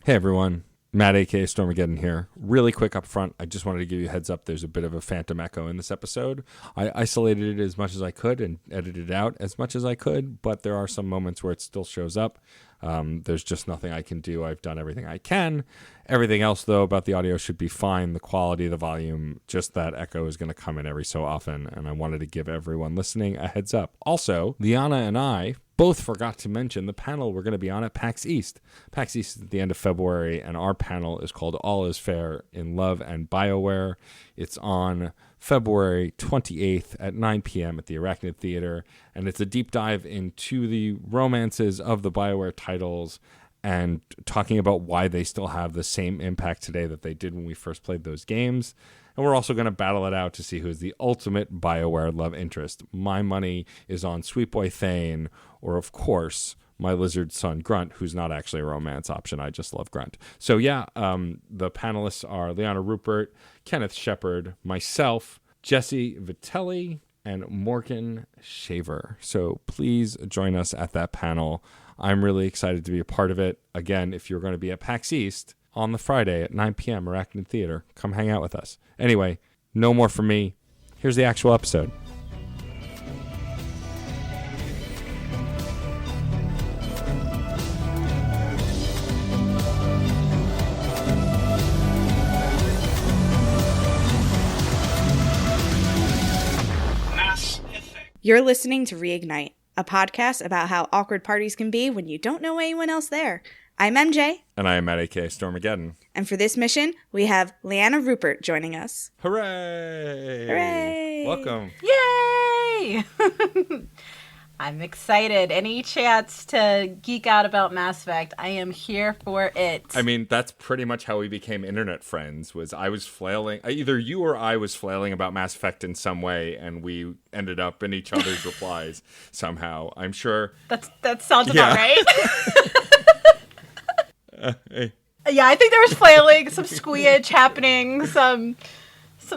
Hey everyone, Matt aka Stormageddon here. Really quick up front, I just wanted to give you a heads up. There's a bit of a phantom echo in this episode. I isolated it as much as I could and edited it out as much as I could, but there are some moments where it still shows up. There's just nothing I can do. I've done everything I can. Everything else, though, about the audio should be fine. The quality, the volume, just that echo is going to come in every so often, and I wanted to give everyone listening a heads up. Also, Liana and I both forgot to mention the panel we're going to be on at PAX East. PAX East is at the end of February, and our panel is called All is Fair in Love and BioWare. It's on February 28th at 9 p.m. at the Arachnid Theater, and it's a deep dive into the romances of the BioWare titles and talking about why they still have the same impact today that they did when we first played those games. And we're also going to battle it out to see who's the ultimate BioWare love interest. My money is on Sweet Boy Thane, or of course, my lizard son Grunt, who's not actually a romance option. I just love Grunt. So yeah, the panelists are Liana Ruppert, Kenneth Shepard, myself, Jesse Vitelli, and Morgan Shaver. So please join us at that panel. I'm really excited to be a part of it. Again, if you're going to be at PAX East on the Friday at 9 p.m. Arachnid Theater, come hang out with us. Anyway, no more from me. Here's the actual episode. You're listening to Reignite, a podcast about how awkward parties can be when you don't know anyone else there. I'm MJ. And I am Matt aka Stormageddon. And for this mission, we have Liana Ruppert joining us. Hooray! Hooray! Welcome. Yay! I'm excited. Any chance to geek out about Mass Effect, I am here for it. I mean, that's pretty much how we became internet friends, was I was flailing, either you or I was flailing about Mass Effect in some way, and we ended up in each other's replies somehow. I'm sure. That sounds about right. Hey. Yeah, I think there was flailing, some squeage happening, some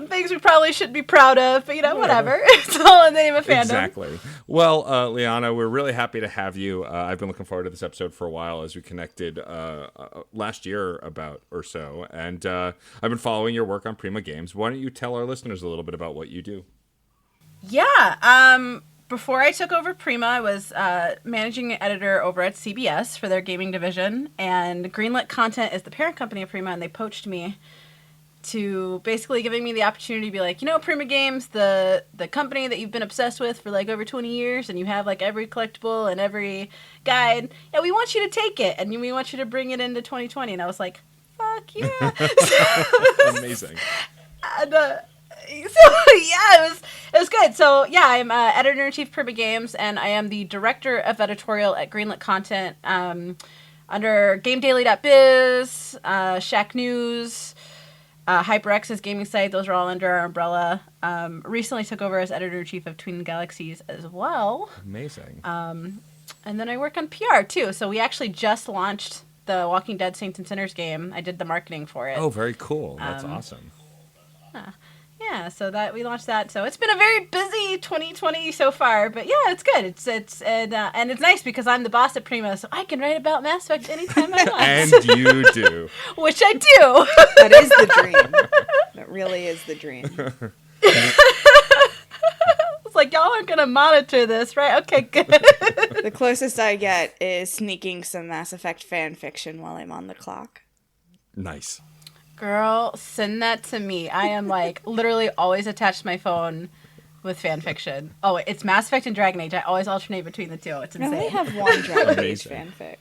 things we probably shouldn't be proud of, but whatever. It's all in the name of fandom. Exactly. Well, Liana, we're really happy to have you. I've been looking forward to this episode for a while, as we connected last year about or so, and I've been following your work on Prima Games. Why don't you tell our listeners a little bit about what you do? Yeah, before I took over Prima, I was managing editor over at CBS for their gaming division, and Greenlit Content is the parent company of Prima, and they poached me to basically giving me the opportunity to be like, Prima Games, the company that you've been obsessed with for like over 20 years, and you have like every collectible and every guide, and we want you to take it, and we want you to bring it into 2020. And I was like, fuck yeah. Amazing. And, it was good. So yeah, I'm editor-in-chief of Prima Games, and I am the director of editorial at Greenlit Content, under GameDaily.biz, Shack News, HyperX's gaming site. Those are all under our umbrella. Recently took over as editor-in-chief of Twin Galaxies as well. Amazing. And then I work on PR too. So we actually just launched the Walking Dead Saints and Sinners game. I did the marketing for it. Oh, very cool. That's awesome. Yeah, so that we launched that. So it's been a very busy 2020 so far, but yeah, it's good. It's it's nice because I'm the boss at Prima, so I can write about Mass Effect anytime I want. And you do. Which I do. That is the dream. That really is the dream. It's like, y'all aren't gonna monitor this, right? Okay, good. The closest I get is sneaking some Mass Effect fan fiction while I'm on the clock. Nice. Girl, send that to me. I am like literally always attached to my phone with fan fiction. Oh, it's Mass Effect and Dragon Age. I always alternate between the two. It's insane. I only have one Dragon Age fanfic.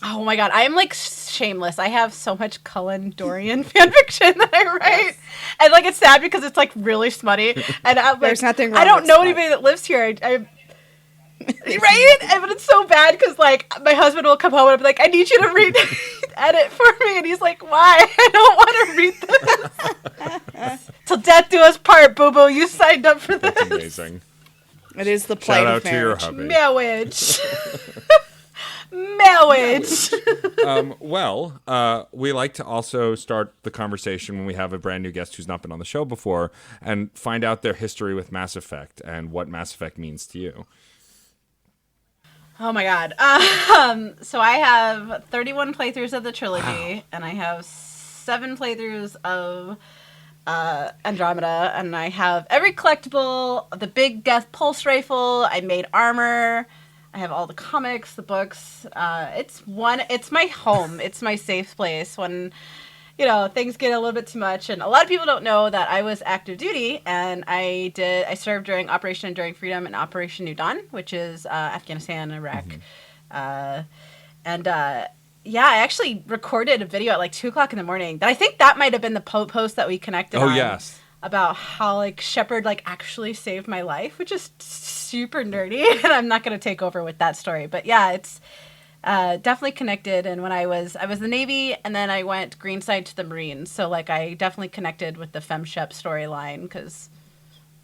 Oh my god, I am like shameless. I have so much Cullen Dorian fanfiction that I write. Yes. And like it's sad because it's like really smutty. And I'm like, there's nothing wrong I don't with know smut. anybody that lives here. I right? But it's so bad because like my husband will come home and I'll be like, I need you to read edit for me, and he's like, why? I don't want to read this. Till death do us part, boo boo. You signed up for this. That's amazing. It is the plight of marriage. Shout out to your hubby. Marriage. We like to also start the conversation when we have a brand new guest who's not been on the show before and find out their history with Mass Effect and what Mass Effect means to you. Oh my god. So I have 31 playthroughs of the trilogy, and I have 7 playthroughs of Andromeda, and I have every collectible, the big death pulse rifle. I made armor. I have all the comics, the books. It's my home. It's my safe place when, things get a little bit too much. And a lot of people don't know that I was active duty, and I served during Operation Enduring Freedom and Operation New Dawn, which is Afghanistan, Iraq. Yeah, I actually recorded a video at like 2:00 in the morning. That I think that might have been the post that we connected on. Yes. About how like Shepard like actually saved my life, which is super nerdy, and I'm not going to take over with that story. But yeah, it's definitely connected. And when I was the Navy, and then I went greenside to the Marines, so like I definitely connected with the FemShep storyline because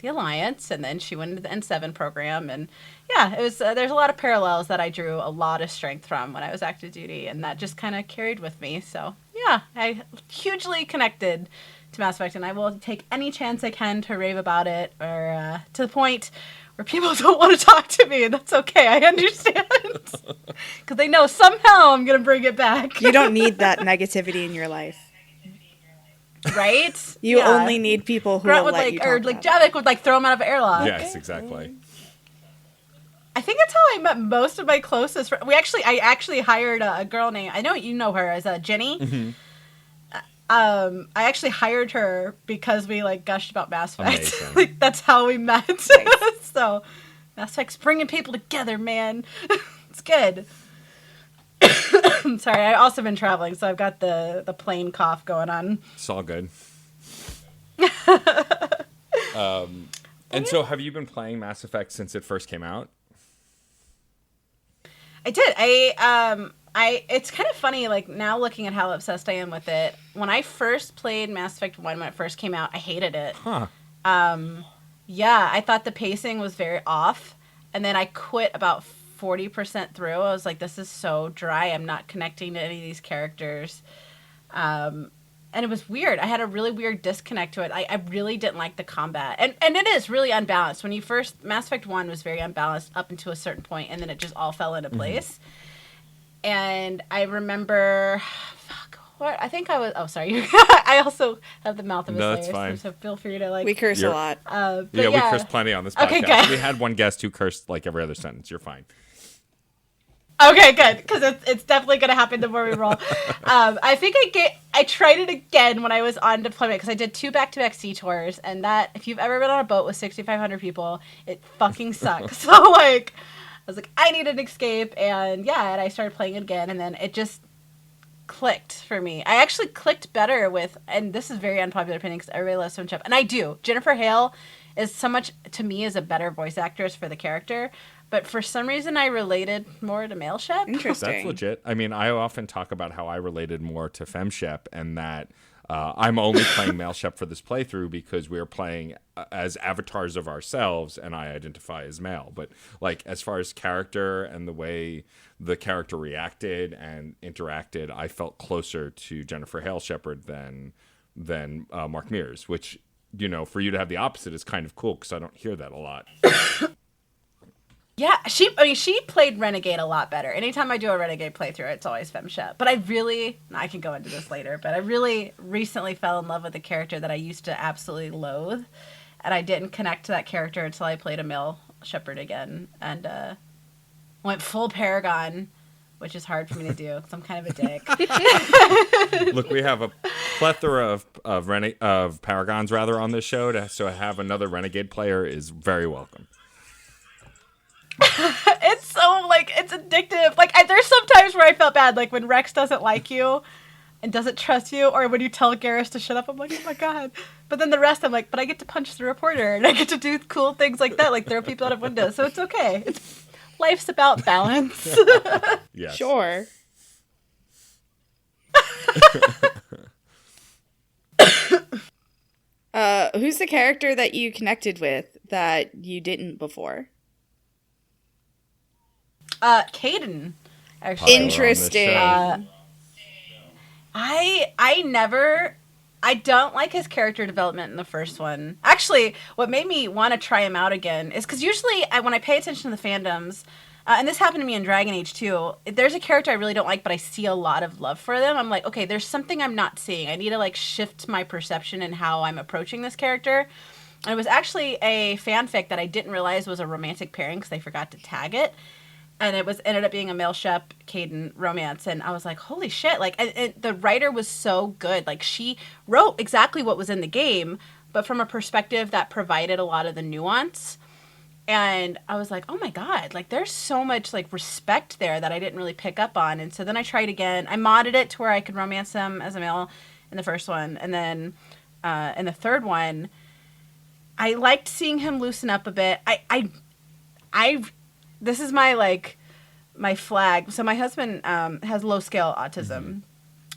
the Alliance, and then she went into the N7 program, and yeah, it was there's a lot of parallels that I drew a lot of strength from when I was active duty, and that just kind of carried with me. So yeah, I hugely connected to Mass Effect, and I will take any chance I can to rave about it, or to the point where people don't want to talk to me, and that's okay. I understand, because they know somehow I'm gonna bring it back. You don't need that negativity in your life, right? You only need people who Grunt will would let you talk or about like Javik would like throw him out of airlock. Yes, exactly. I think that's how I met most of my closest friends. I actually hired a girl named, I know you know her as Jenny. Mm-hmm. I actually hired her because we like gushed about Mass Effect. Like that's how we met. So Mass Effect's bringing people together, man. It's good. Sorry, I've also been traveling, so I've got the plane cough going on. It's all good. And so have you been playing Mass Effect since it first came out? I did. It's kind of funny, like, now looking at how obsessed I am with it. When I first played Mass Effect 1 when it first came out, I hated it. Huh. Yeah, I thought the pacing was very off. And then I quit about 40% through. I was like, this is so dry. I'm not connecting to any of these characters. And it was weird. I had a really weird disconnect to it. I really didn't like the combat. And it is really unbalanced. When you first... Mass Effect 1 was very unbalanced up until a certain point, and then it just all fell into place. And I remember... I think I was... Oh, sorry. I also have the mouth of a slayer. That's fine. So feel free to, like... We curse a lot. We curse plenty on this podcast. Okay, good. We had one guest who cursed like every other sentence. You're fine. Okay, good, because it's definitely going to happen the more we roll. I think I tried it again when I was on deployment, because I did 2 back-to-back sea tours, and that, if you've ever been on a boat with 6,500 people, it fucking sucks. So, like, I was like, I need an escape, and yeah, and I started playing it again, and then it just clicked for me. I actually clicked better with, and this is very unpopular opinion, because everybody loves FemShep, and I do. Jennifer Hale is so much, to me, is a better voice actress for the character. But for some reason, I related more to male Shep. Interesting. That's legit. I mean, I often talk about how I related more to FemShep, and that I'm only playing male Shep for this playthrough because we're playing as avatars of ourselves, and I identify as male. But like, as far as character and the way the character reacted and interacted, I felt closer to Jennifer Hale Shepard than Mark Mears, which, you know, for you to have the opposite is kind of cool because I don't hear that a lot. Yeah, she played Renegade a lot better. Anytime I do a Renegade playthrough, it's always FemShep. But I can go into this later, but I really recently fell in love with a character that I used to absolutely loathe. And I didn't connect to that character until I played a male Shepard again. And went full Paragon, which is hard for me to do because I'm kind of a dick. Look, we have a plethora of Paragons rather on this show, so to have another Renegade player is very welcome. It's so, like, it's addictive. Like, there's some times where I felt bad, like, when Rex doesn't like you and doesn't trust you, or when you tell Garrus to shut up, I'm like, oh my god. But then the rest, I'm like, but I get to punch the reporter, and I get to do cool things like that, like throw people out of windows, so it's okay. Life's about balance. Yes. Sure. Who's the character that you connected with that you didn't before? Caden, actually. Interesting. I don't like his character development in the first one. Actually, what made me want to try him out again is because usually when I pay attention to the fandoms, And this happened to me in Dragon Age too. There's a character I really don't like, but I see a lot of love for them. I'm like, okay, there's something I'm not seeing. I need to like shift my perception and how I'm approaching this character. And it was actually a fanfic that I didn't realize was a romantic pairing because they forgot to tag it. And it ended up being a Male Shep Caden romance. And I was like, holy shit. Like, and the writer was so good. Like, she wrote exactly what was in the game, but from a perspective that provided a lot of the nuance. And I was like, oh my God, like there's so much like respect there that I didn't really pick up on. And so then I tried again. I modded it to where I could romance him as a male in the first one. And then in the third one, I liked seeing him loosen up a bit. This is my like my flag. So my husband has low scale autism.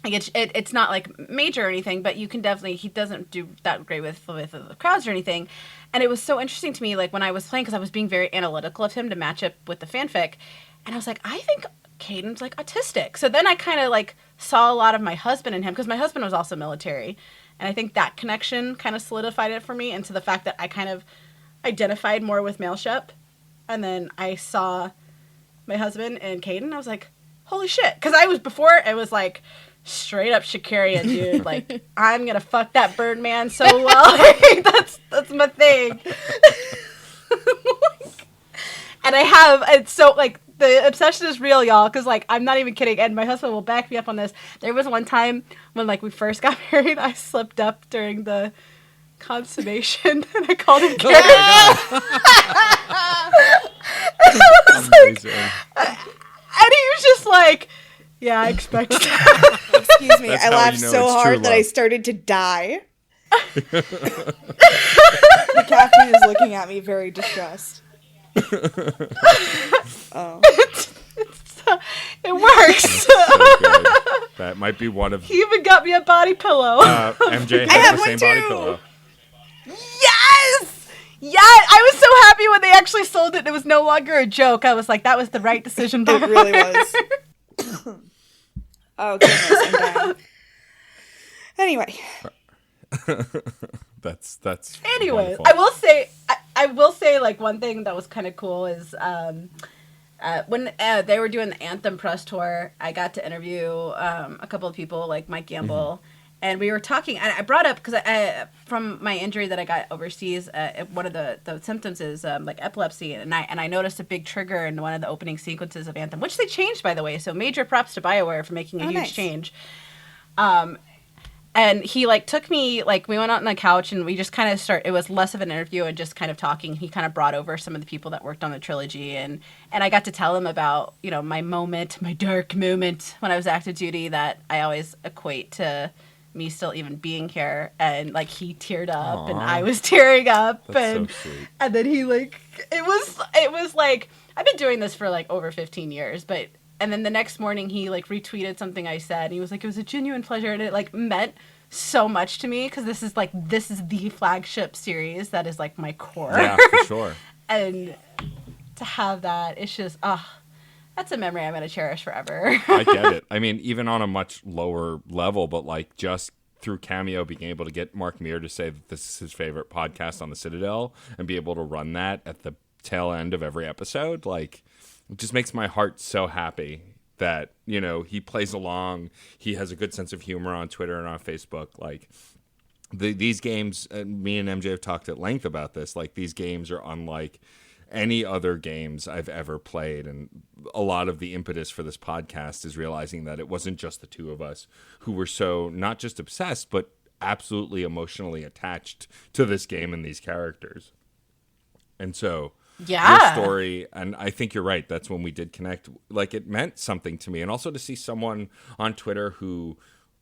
Like it's not like major or anything, but you can definitely, he doesn't do that great with the crowds or anything. And it was so interesting to me, like when I was playing, because I was being very analytical of him to match up with the fanfic. And I was like, I think Caden's like autistic. So then I kind of like saw a lot of my husband in him, because my husband was also military. And I think that connection kind of solidified it for me into the fact that I kind of identified more with Male Shep. And then I saw my husband and Caden. I was like, holy shit. Because it was like, straight up Shakarian, dude. Like, I'm gonna fuck that Birdman so well. Like, that's my thing. And it's so, like, the obsession is real, y'all, because, like, I'm not even kidding, and my husband will back me up on this. There was one time when, like, we first got married, I slipped up during the consummation, and I called him Karen. And I was like, and he was just like, yeah, I expect that. Excuse me, I laughed so hard that I started to die. The captain is looking at me very distressed. Oh. It works. So that might be one of... He even got me a body pillow. MJ has the same body pillow. Yes! Yeah, I was so happy when they actually sold it and it was no longer a joke. I was like, that was the right decision. It really was. Oh, goodness, I'm dying. Anyway. That's anyway, wonderful. I will say like one thing that was kind of cool is when they were doing the Anthem press tour, I got to interview a couple of people like Mike Gamble, and we were talking. And I brought up because I from my injury that I got overseas, one of the symptoms is like epilepsy, and I noticed a big trigger in one of the opening sequences of Anthem, which they changed, by the way. So major props to BioWare for making a huge change. And he like took me, like we went out on the couch and we just kind of it was less of an interview and just kind of talking. He kind of brought over some of the people that worked on the trilogy, and I got to tell him about, you know, my dark moment when I was active duty that I always equate to me still even being here. And like he teared up. Aww. And I was tearing up. That's so sweet. And then he like, it was like, I've been doing this for like over 15 years, but and then the next morning he like retweeted something I said. And he was like, it was a genuine pleasure. And it like meant so much to me because this is the flagship series that is like my core. Yeah, for sure. And to have that, it's just, that's a memory I'm going to cherish forever. I get it. I mean, even on a much lower level, but like just through Cameo being able to get Mark Meir to say that this is his favorite podcast on the Citadel and be able to run that at the tail end of every episode, like it just makes my heart so happy that, you know, he plays along. He has a good sense of humor on Twitter and on Facebook. Like these games, me and MJ have talked at length about this. Like these games are unlike any other games I've ever played. And a lot of the impetus for this podcast is realizing that it wasn't just the two of us who were so not just obsessed, but absolutely emotionally attached to this game and these characters. And so your story, and I think you're right, that's when we did connect. Like it meant something to me. And also to see someone on Twitter who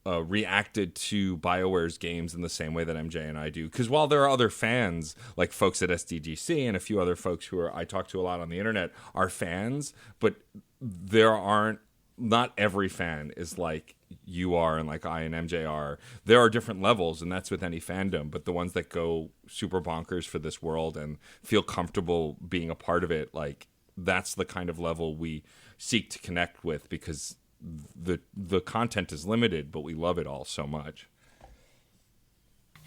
reacted to BioWare's games in the same way that MJ and I do. Because while there are other fans, like folks at SDGC and a few other folks who I talk to a lot on the internet are fans, but not every fan is like you are and like I and MJ are. There are different levels, and that's with any fandom, but the ones that go super bonkers for this world and feel comfortable being a part of it, like that's the kind of level we seek to connect with, because the content is limited, but we love it all so much.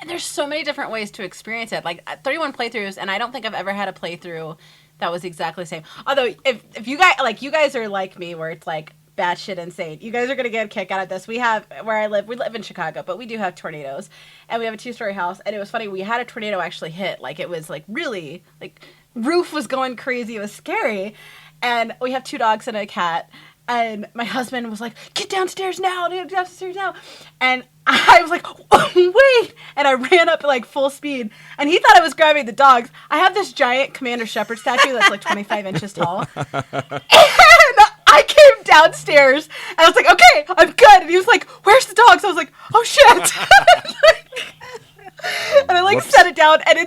And there's so many different ways to experience it. Like 31 playthroughs, and I don't think I've ever had a playthrough that was exactly the same. Although if you guys are like me, where it's like batshit insane, you guys are gonna get a kick out of this. We live in Chicago, but we do have tornadoes, and we have a 2-story house. And it was funny, we had a tornado actually hit. Like, it was like really, like, roof was going crazy. It was scary, and we have 2 dogs and a cat. And my husband was like, get downstairs now, and I was like, wait, and I ran up at like full speed, and he thought I was grabbing the dogs. I have this giant Commander Shepherd statue that's like 25 inches tall, and I came downstairs, and I was like, okay, I'm good, and he was like, where's the dogs? I was like, oh shit, and I like set it down, and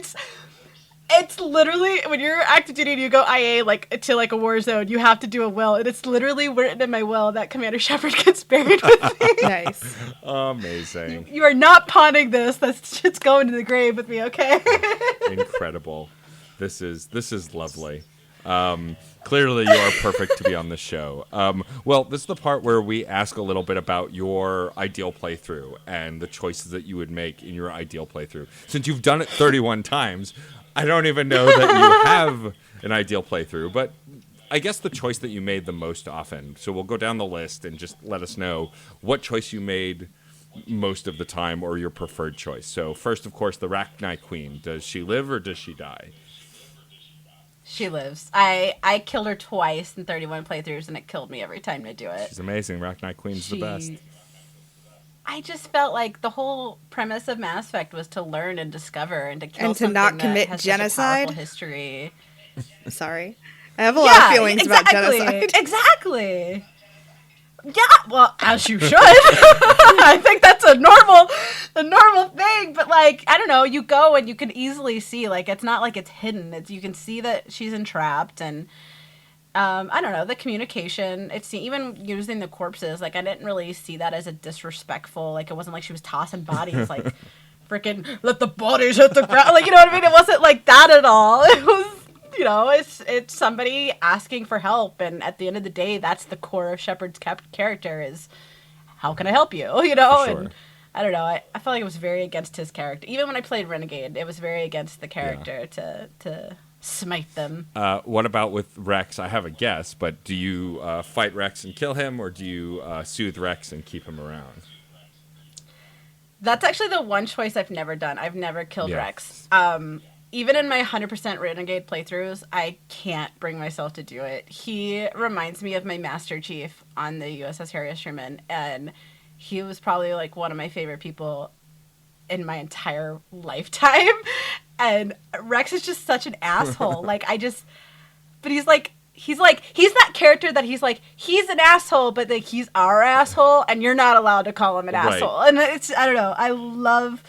it's literally, when you're active duty and you go IA, like, to, like, a war zone, you have to do a will. And it's literally written in my will that Commander Shepard gets buried with me. Nice. Amazing. You are not pawning this. That's just going to the grave with me, okay? Incredible. This is lovely. Clearly you are perfect to be on the show. Well, this is the part where we ask a little bit about your ideal playthrough and the choices that you would make in your ideal playthrough. Since you've done it 31 times, I don't even know that you have an ideal playthrough, but I guess the choice that you made the most often. So we'll go down the list and just let us know what choice you made most of the time, or your preferred choice. So first, of course, the Rachni Queen. Does she live or does she die? She lives. I killed her twice in 31 playthroughs, and it killed me every time to do it. She's amazing. Rachni Queen's the best. I just felt like the whole premise of Mass Effect was to learn and discover and to kill and to something not commit that has genocide. Such a powerful history. Sorry, I have a lot of feelings about genocide. Exactly. Yeah, well, as you should. I think that's a normal thing. But, like, I don't know. You go and you can easily see, like, it's not like it's hidden. You can see that she's entrapped, and I don't know, the communication. It's even using the corpses. Like, I didn't really see that as a disrespectful. Like, it wasn't like she was tossing bodies. Like, freaking let the bodies hit the ground. Like, you know what I mean? It wasn't like that at all. It was. You know, it's somebody asking for help, and at the end of the day, that's the core of Shepard's character is, how can I help you? You know, sure. And I don't know, I felt like it was very against his character. Even when I played Renegade, it was very against the character to smite them. What about with Rex? I have a guess, but do you fight Rex and kill him, or do you soothe Rex and keep him around? That's actually the one choice I've never done. I've never killed Rex. Even in my 100% Renegade playthroughs, I can't bring myself to do it. He reminds me of my Master Chief on the USS Harry S. Truman, and he was probably like one of my favorite people in my entire lifetime. And Rex is just such an asshole. But he's that character that he's an asshole, but like he's our asshole, and you're not allowed to call him an asshole. And I don't know, I love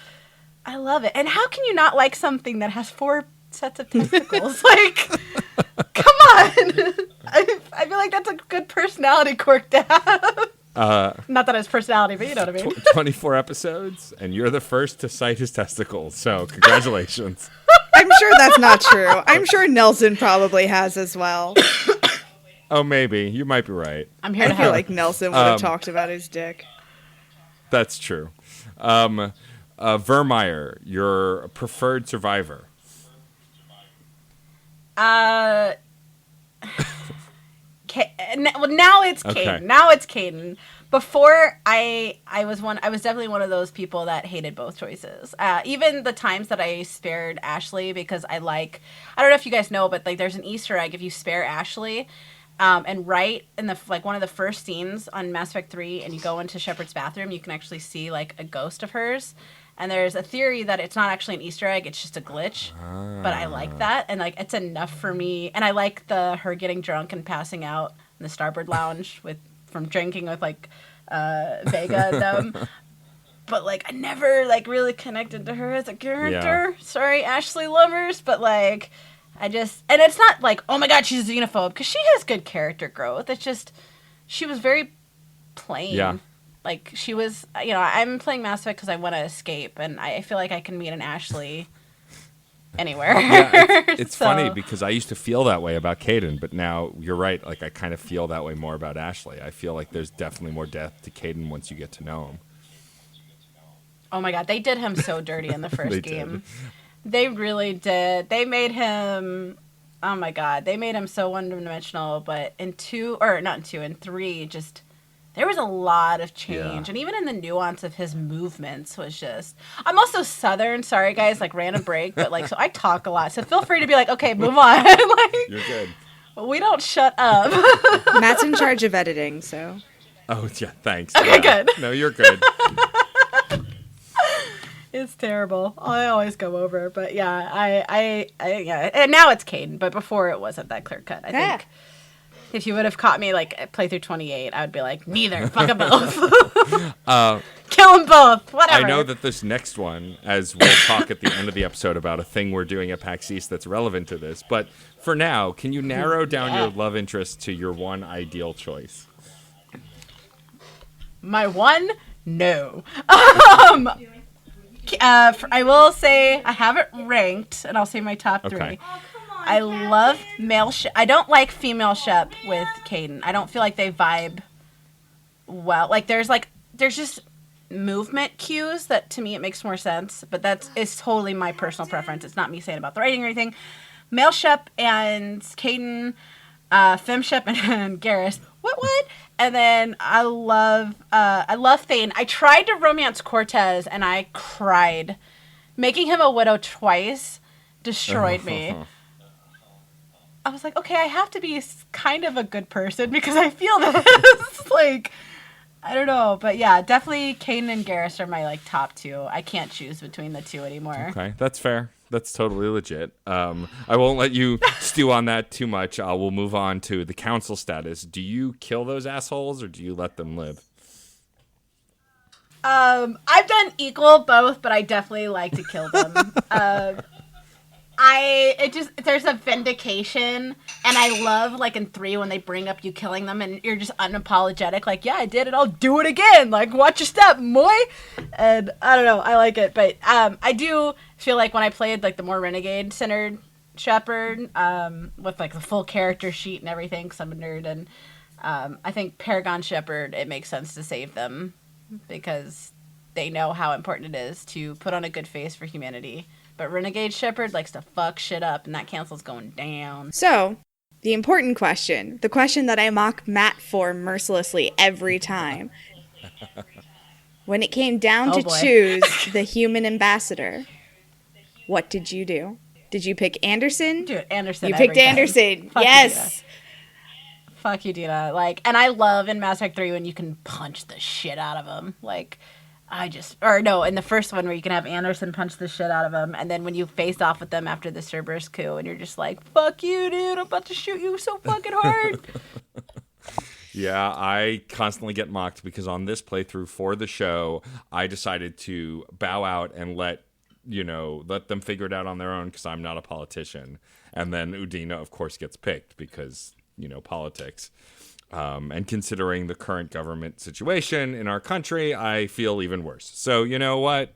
it. And how can you not like something that has 4 sets of testicles? Like, come on. I feel like that's a good personality quirk to have. Not that it's personality, but you know what I mean. 24 episodes, and you're the first to cite his testicles. So congratulations. I'm sure that's not true. I'm sure Nelson probably has as well. Oh, maybe. You might be right. I'm here to help. I feel like Nelson would have talked about his dick. That's true. Vermeer, your preferred survivor. Well, now it's Caden. Okay. Now it's Caden. Before, I was definitely one of those people that hated both choices. Even the times that I spared Ashley, because I don't know if you guys know, but like there's an Easter egg if you spare Ashley. And right in the one of the first scenes on Mass Effect 3, and you go into Shepard's bathroom, you can actually see like a ghost of hers. And there's a theory that it's not actually an Easter egg, it's just a glitch. But I like that, and like it's enough for me. And I like her getting drunk and passing out in the Starboard Lounge from drinking with like Vega and them. But like I never like really connected to her as a character. Yeah. Sorry, Ashley lovers, but like and it's not like, oh my god, she's a xenophobe, because she has good character growth. It's just she was very plain. Yeah. Like, she was, you know, I'm playing Mass Effect because I want to escape, and I feel like I can meet an Ashley anywhere. Yeah, it's funny, because I used to feel that way about Caden, but now you're right. Like, I kind of feel that way more about Ashley. I feel like there's definitely more depth to Caden once you get to know him. Oh my god, they did him so dirty in the first game. Did. They really did. They made him Oh my god, they made him so one-dimensional. But in 3, just there was a lot of change, and even in the nuance of his movements was just. I'm also Southern. Sorry, guys, like random break, but like so I talk a lot. So feel free to be like, okay, move on. Like you're good. We don't shut up. Matt's in charge of editing, so. Oh yeah, thanks. Okay, good. No, you're good. It's terrible. I always go over, but yeah, I and now it's Caden, but before it wasn't that clear cut. I think if you would have caught me like at playthrough 28, I would be like, neither, fuck them both, kill them both, whatever. I know that this next one, as we'll talk at the end of the episode about a thing we're doing at PAX East that's relevant to this, but for now, can you narrow down your love interest to your one ideal choice? My one, no. I will say I have it ranked, and I'll say my top 3. Okay. Oh, I love male I don't like female Shep with Caden. I don't feel like they vibe well. Like there's just movement cues that to me it makes more sense, but it's totally my personal preference. It's not me saying about the writing or anything. Male Shep and Caden, Fem Shep and Garrus. What? And then I love Thane. I tried to romance Cortez and I cried. Making him a widow twice destroyed me. I was like, okay, I have to be kind of a good person because I feel this. Like, I don't know. But yeah, definitely Caden and Garrus are my like top 2. I can't choose between the 2 anymore. Okay, that's fair. That's totally legit. I won't let you stew on that too much. We'll move on to the council status. Do you kill those assholes or do you let them live? I've done equal both, but I definitely like to kill them. There's a vindication, and I love like in 3 when they bring up you killing them and you're just unapologetic, like, yeah, I did it, I'll do it again, like, watch your step, boy. And I don't know, I like it, but I do feel like when I played like the more renegade centered Shepherd, with like the full character sheet and everything, because I'm a nerd, and I think Paragon Shepherd, it makes sense to save them because they know how important it is to put on a good face for humanity. But Renegade Shepherd likes to fuck shit up, and that council's going down. So, the important question, the question that I mock Matt for mercilessly every time. When it came down to choose the human ambassador, what did you do? Did you pick Anderson? Dude, Anderson. You picked Anderson. Yes. Fuck you, Dina. Like, and I love in Mass Effect 3 when you can punch the shit out of him. Like, in the first one where you can have Anderson punch the shit out of him, and then when you face off with them after the Cerberus coup, and you're just like, fuck you, dude, I'm about to shoot you so fucking hard. Yeah, I constantly get mocked because on this playthrough for the show, I decided to bow out and let them figure it out on their own because I'm not a politician. And then Udina, of course, gets picked because, politics. And considering the current government situation in our country, I feel even worse. So, you know what?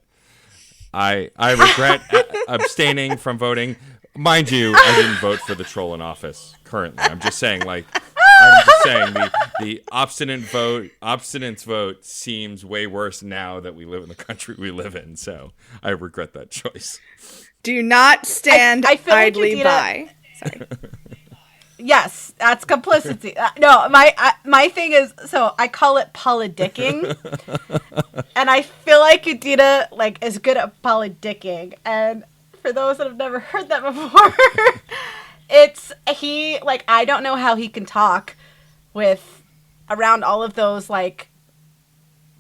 I regret abstaining from voting. Mind you, I didn't vote for the troll in office currently. I'm just saying, the obstinance vote seems way worse now that we live in the country we live in. So I regret that choice. Do not stand idly by. Sorry. Yes, that's complicity. No, my thing is, so I call it polydicking, and I feel like Udina is good at polydicking. And for those that have never heard that before, I don't know how he can talk with around all of those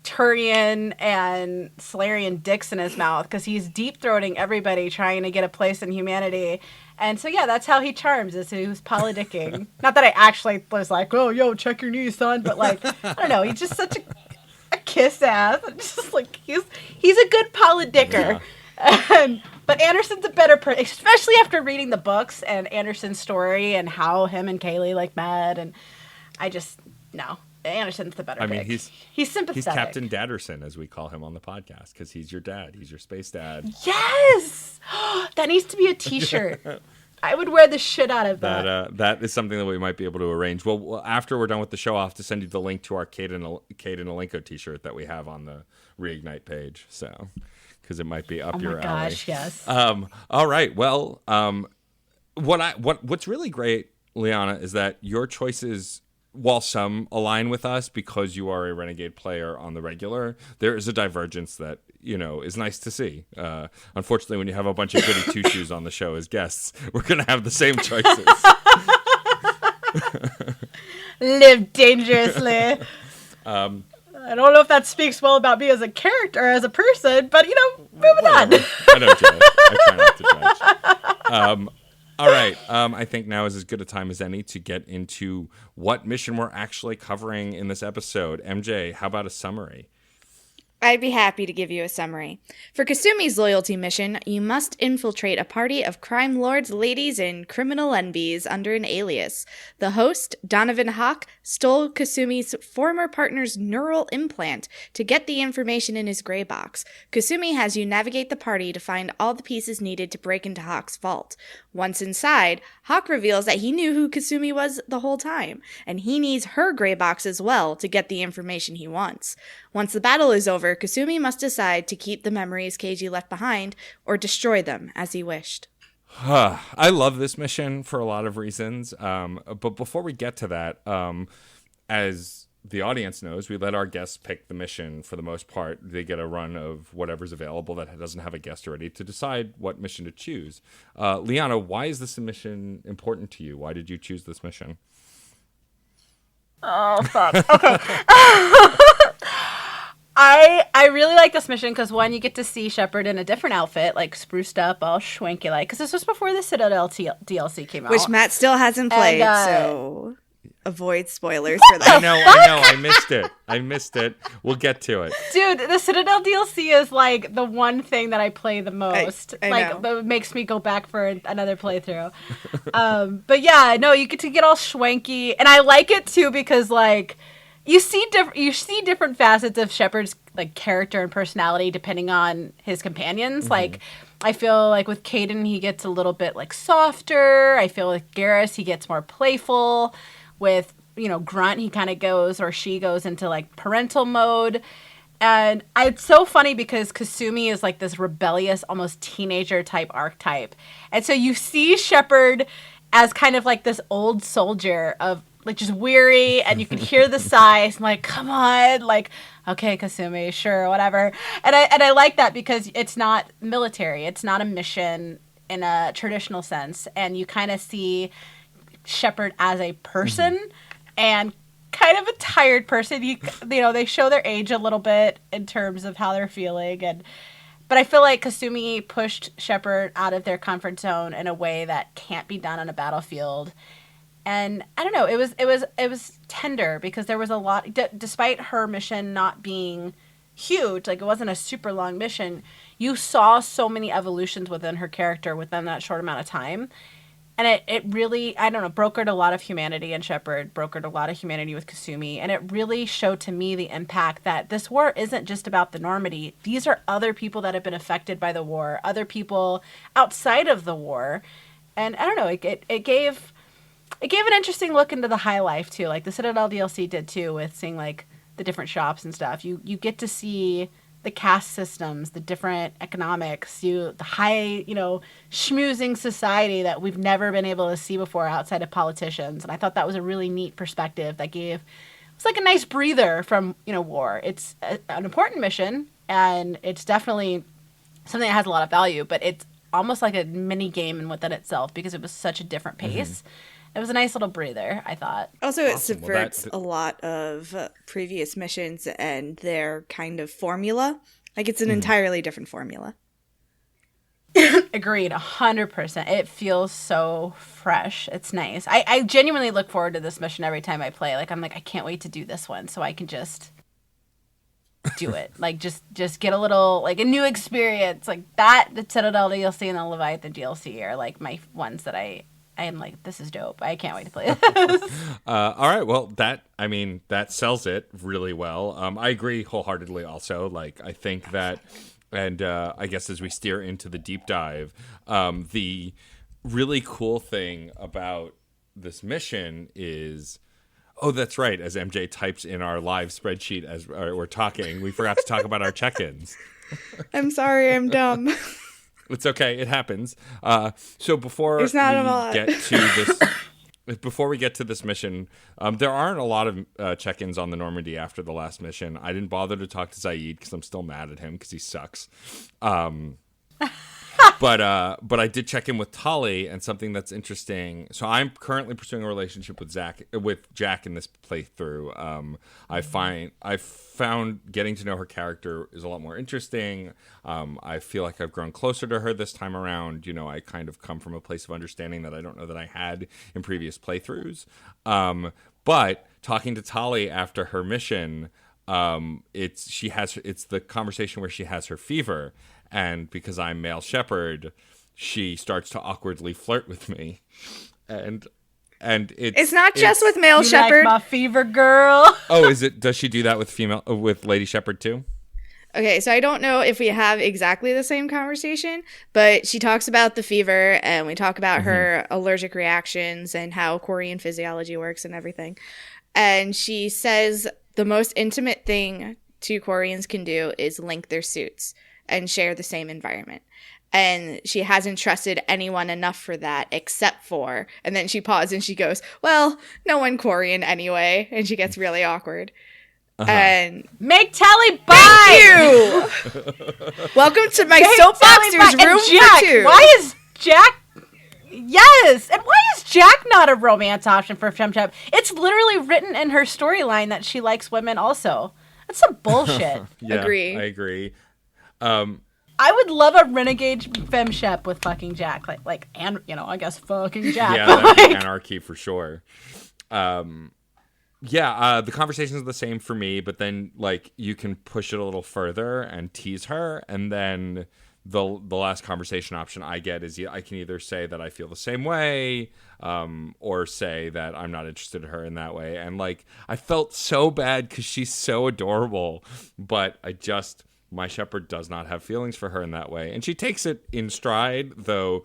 Turian and Solarian dicks in his mouth because he's deep throating everybody trying to get a place in humanity. And so, yeah, that's how he charms, is he was polydicking. Not that I actually was like, oh, yo, check your knees, son. But, I don't know. He's just such a kiss ass. Just, he's a good polydicker. Yeah. But Anderson's a better person, especially after reading the books and Anderson's story and how him and Kaylee, met. And no. Anderson's the better pick. I mean, he's sympathetic. He's Captain Dadderson, as we call him on the podcast, because he's your dad. He's your space dad. Yes! That needs to be a t-shirt. I would wear the shit out of that. That is something that we might be able to arrange. Well, after we're done with the show, I'll have to send you the link to our Kate and Alenko t-shirt that we have on the Reignite page. So, because it might be up your alley. Oh my gosh, yes. All right. Well, What's really great, Liana, is that your choices, while some align with us because you are a Renegade player on the regular, there is a divergence that, is nice to see. Unfortunately, when you have a bunch of goody two-shoes on the show as guests, we're going to have the same choices. Live dangerously. I don't know if that speaks well about me as a character or as a person, but, moving on. I don't judge. I try not to judge. All right. I think now is as good a time as any to get into what mission we're actually covering in this episode. MJ, how about a summary? I'd be happy to give you a summary. For Kasumi's loyalty mission, you must infiltrate a party of crime lords, ladies, and criminal envies under an alias. The host, Donovan Hawk, stole Kasumi's former partner's neural implant to get the information in his gray box. Kasumi has you navigate the party to find all the pieces needed to break into Hawk's vault. Once inside, Hawk reveals that he knew who Kasumi was the whole time, and he needs her gray box as well to get the information he wants. Once the battle is over, Kasumi must decide to keep the memories Keiji left behind or destroy them as he wished. I love this mission for a lot of reasons. But before we get to that, as the audience knows, we let our guests pick the mission for the most part. They get a run of whatever's available that doesn't have a guest already to decide what mission to choose. Liana, why is this mission important to you? Why did you choose this mission? Oh, fuck. Okay. I really like this mission because, one, you get to see Shepard in a different outfit, like spruced up, all schwanky like, because this was before the Citadel DLC came out. Which Matt still hasn't played, so avoid spoilers for that. I know, I missed it. We'll get to it. Dude, the Citadel DLC is like the one thing that I play the most. I like, know. that makes me go back for another playthrough. But yeah, no, you get to get all schwanky, and I like it too because like you see different facets of Shepard's like character and personality depending on his companions. Mm-hmm. Like I feel like with Caden he gets a little bit like softer. I feel like Garrus he gets more playful. With Grunt he kind of goes or she goes into like parental mode. And it's so funny because Kasumi is like this rebellious, almost teenager type archetype. And so you see Shepard as kind of like this old soldier of like just weary, and you can hear the sighs. I'm like, come on, like, okay, Kasumi, sure, whatever. And I like that because it's not military. It's not a mission in a traditional sense. And you kind of see Shepard as a person and kind of a tired person. They show their age a little bit in terms of how they're feeling, but I feel like Kasumi pushed Shepard out of their comfort zone in a way that can't be done on a battlefield. And I don't know, it was tender because there was a lot, despite her mission not being huge, like it wasn't a super long mission, you saw so many evolutions within her character within that short amount of time. And it really, I don't know, brokered a lot of humanity in Shepard, brokered a lot of humanity with Kasumi, and it really showed to me the impact that this war isn't just about the Normandy. These are other people that have been affected by the war, other people outside of the war. And I don't know, it gave an interesting look into the high life, too. Like the Citadel DLC did, too, with seeing, like, the different shops and stuff. You get to see the caste systems, the different economics, the high, schmoozing society that we've never been able to see before outside of politicians. And I thought that was a really neat perspective that it's like a nice breather from, war. It's an important mission, and it's definitely something that has a lot of value, but it's almost like a mini game within itself because it was such a different pace. Mm-hmm. It was a nice little breather, I thought. Also, it subverts a lot of previous missions and their kind of formula. Like, it's an entirely different formula. Agreed, 100%. It feels so fresh. It's nice. I genuinely look forward to this mission every time I play. Like, I'm like, I can't wait to do this one so I can just do it. Like, just get a little, like, a new experience. Like, the Citadel DLC and the Leviathan DLC are, like, my ones that I am like, this is dope. I can't wait to play this. All right. Well, that sells it really well. I agree wholeheartedly also. Like, I think that, and I guess as we steer into the deep dive, the really cool thing about this mission is, oh, that's right. As MJ types in our live spreadsheet as we're talking, we forgot to talk about our check-ins. I'm sorry, I'm dumb. It's okay. It happens. So before It's not a lot. before we get to this mission, there aren't a lot of check-ins on the Normandy after the last mission. I didn't bother to talk to Zaid because I'm still mad at him because he sucks. But I did check in with Tali, and something that's interesting. So I'm currently pursuing a relationship with Jack in this playthrough. I found getting to know her character is a lot more interesting. I feel like I've grown closer to her this time around. You know, I kind of come from a place of understanding that I don't know that I had in previous playthroughs. But talking to Tali after her mission, it's the conversation where she has her fever. And because I'm male shepherd, she starts to awkwardly flirt with me, and it's not just with male shepherd. Like my fever girl. Oh, is it? Does she do that with lady shepherd too? Okay, so I don't know if we have exactly the same conversation, but she talks about the fever, and we talk about her allergic reactions and how Korean physiology works and everything. And she says the most intimate thing two Koreans can do is link their suits and share the same environment. And she hasn't trusted anyone enough for that except for, and then she pauses and she goes, well, no one Korean anyway. And she gets really awkward. And make Tally bye! Thank you! Welcome to my soapbox. There's room Jack, for two. Why is Jack... Yes! And why is Jack not a romance option for FemShep? It's literally written in her storyline that she likes women also. That's some bullshit. Yeah, Agree. I agree. I would love a renegade FemShep with fucking Jack, and I guess fucking Jack. Yeah, that'd be anarchy for sure. The conversations are the same for me, but then you can push it a little further and tease her, and then the last conversation option I get is I can either say that I feel the same way, or say that I'm not interested in her in that way. And I felt so bad because she's so adorable, but my shepherd does not have feelings for her in that way. And she takes it in stride, though,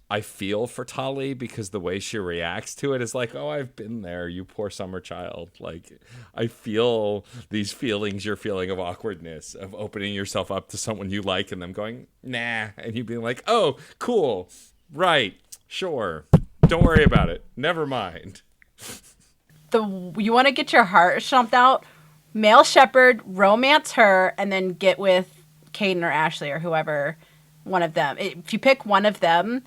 I feel for Tali because the way she reacts to it is oh, I've been there, you poor summer child. I feel these feelings you're feeling of awkwardness, of opening yourself up to someone you like and them going, nah. And you being like, oh, cool, right, sure. Don't worry about it. Never mind. You want to get your heart stomped out? Male shepherd, romance her, and then get with Caden or Ashley or whoever, one of them. If you pick one of them,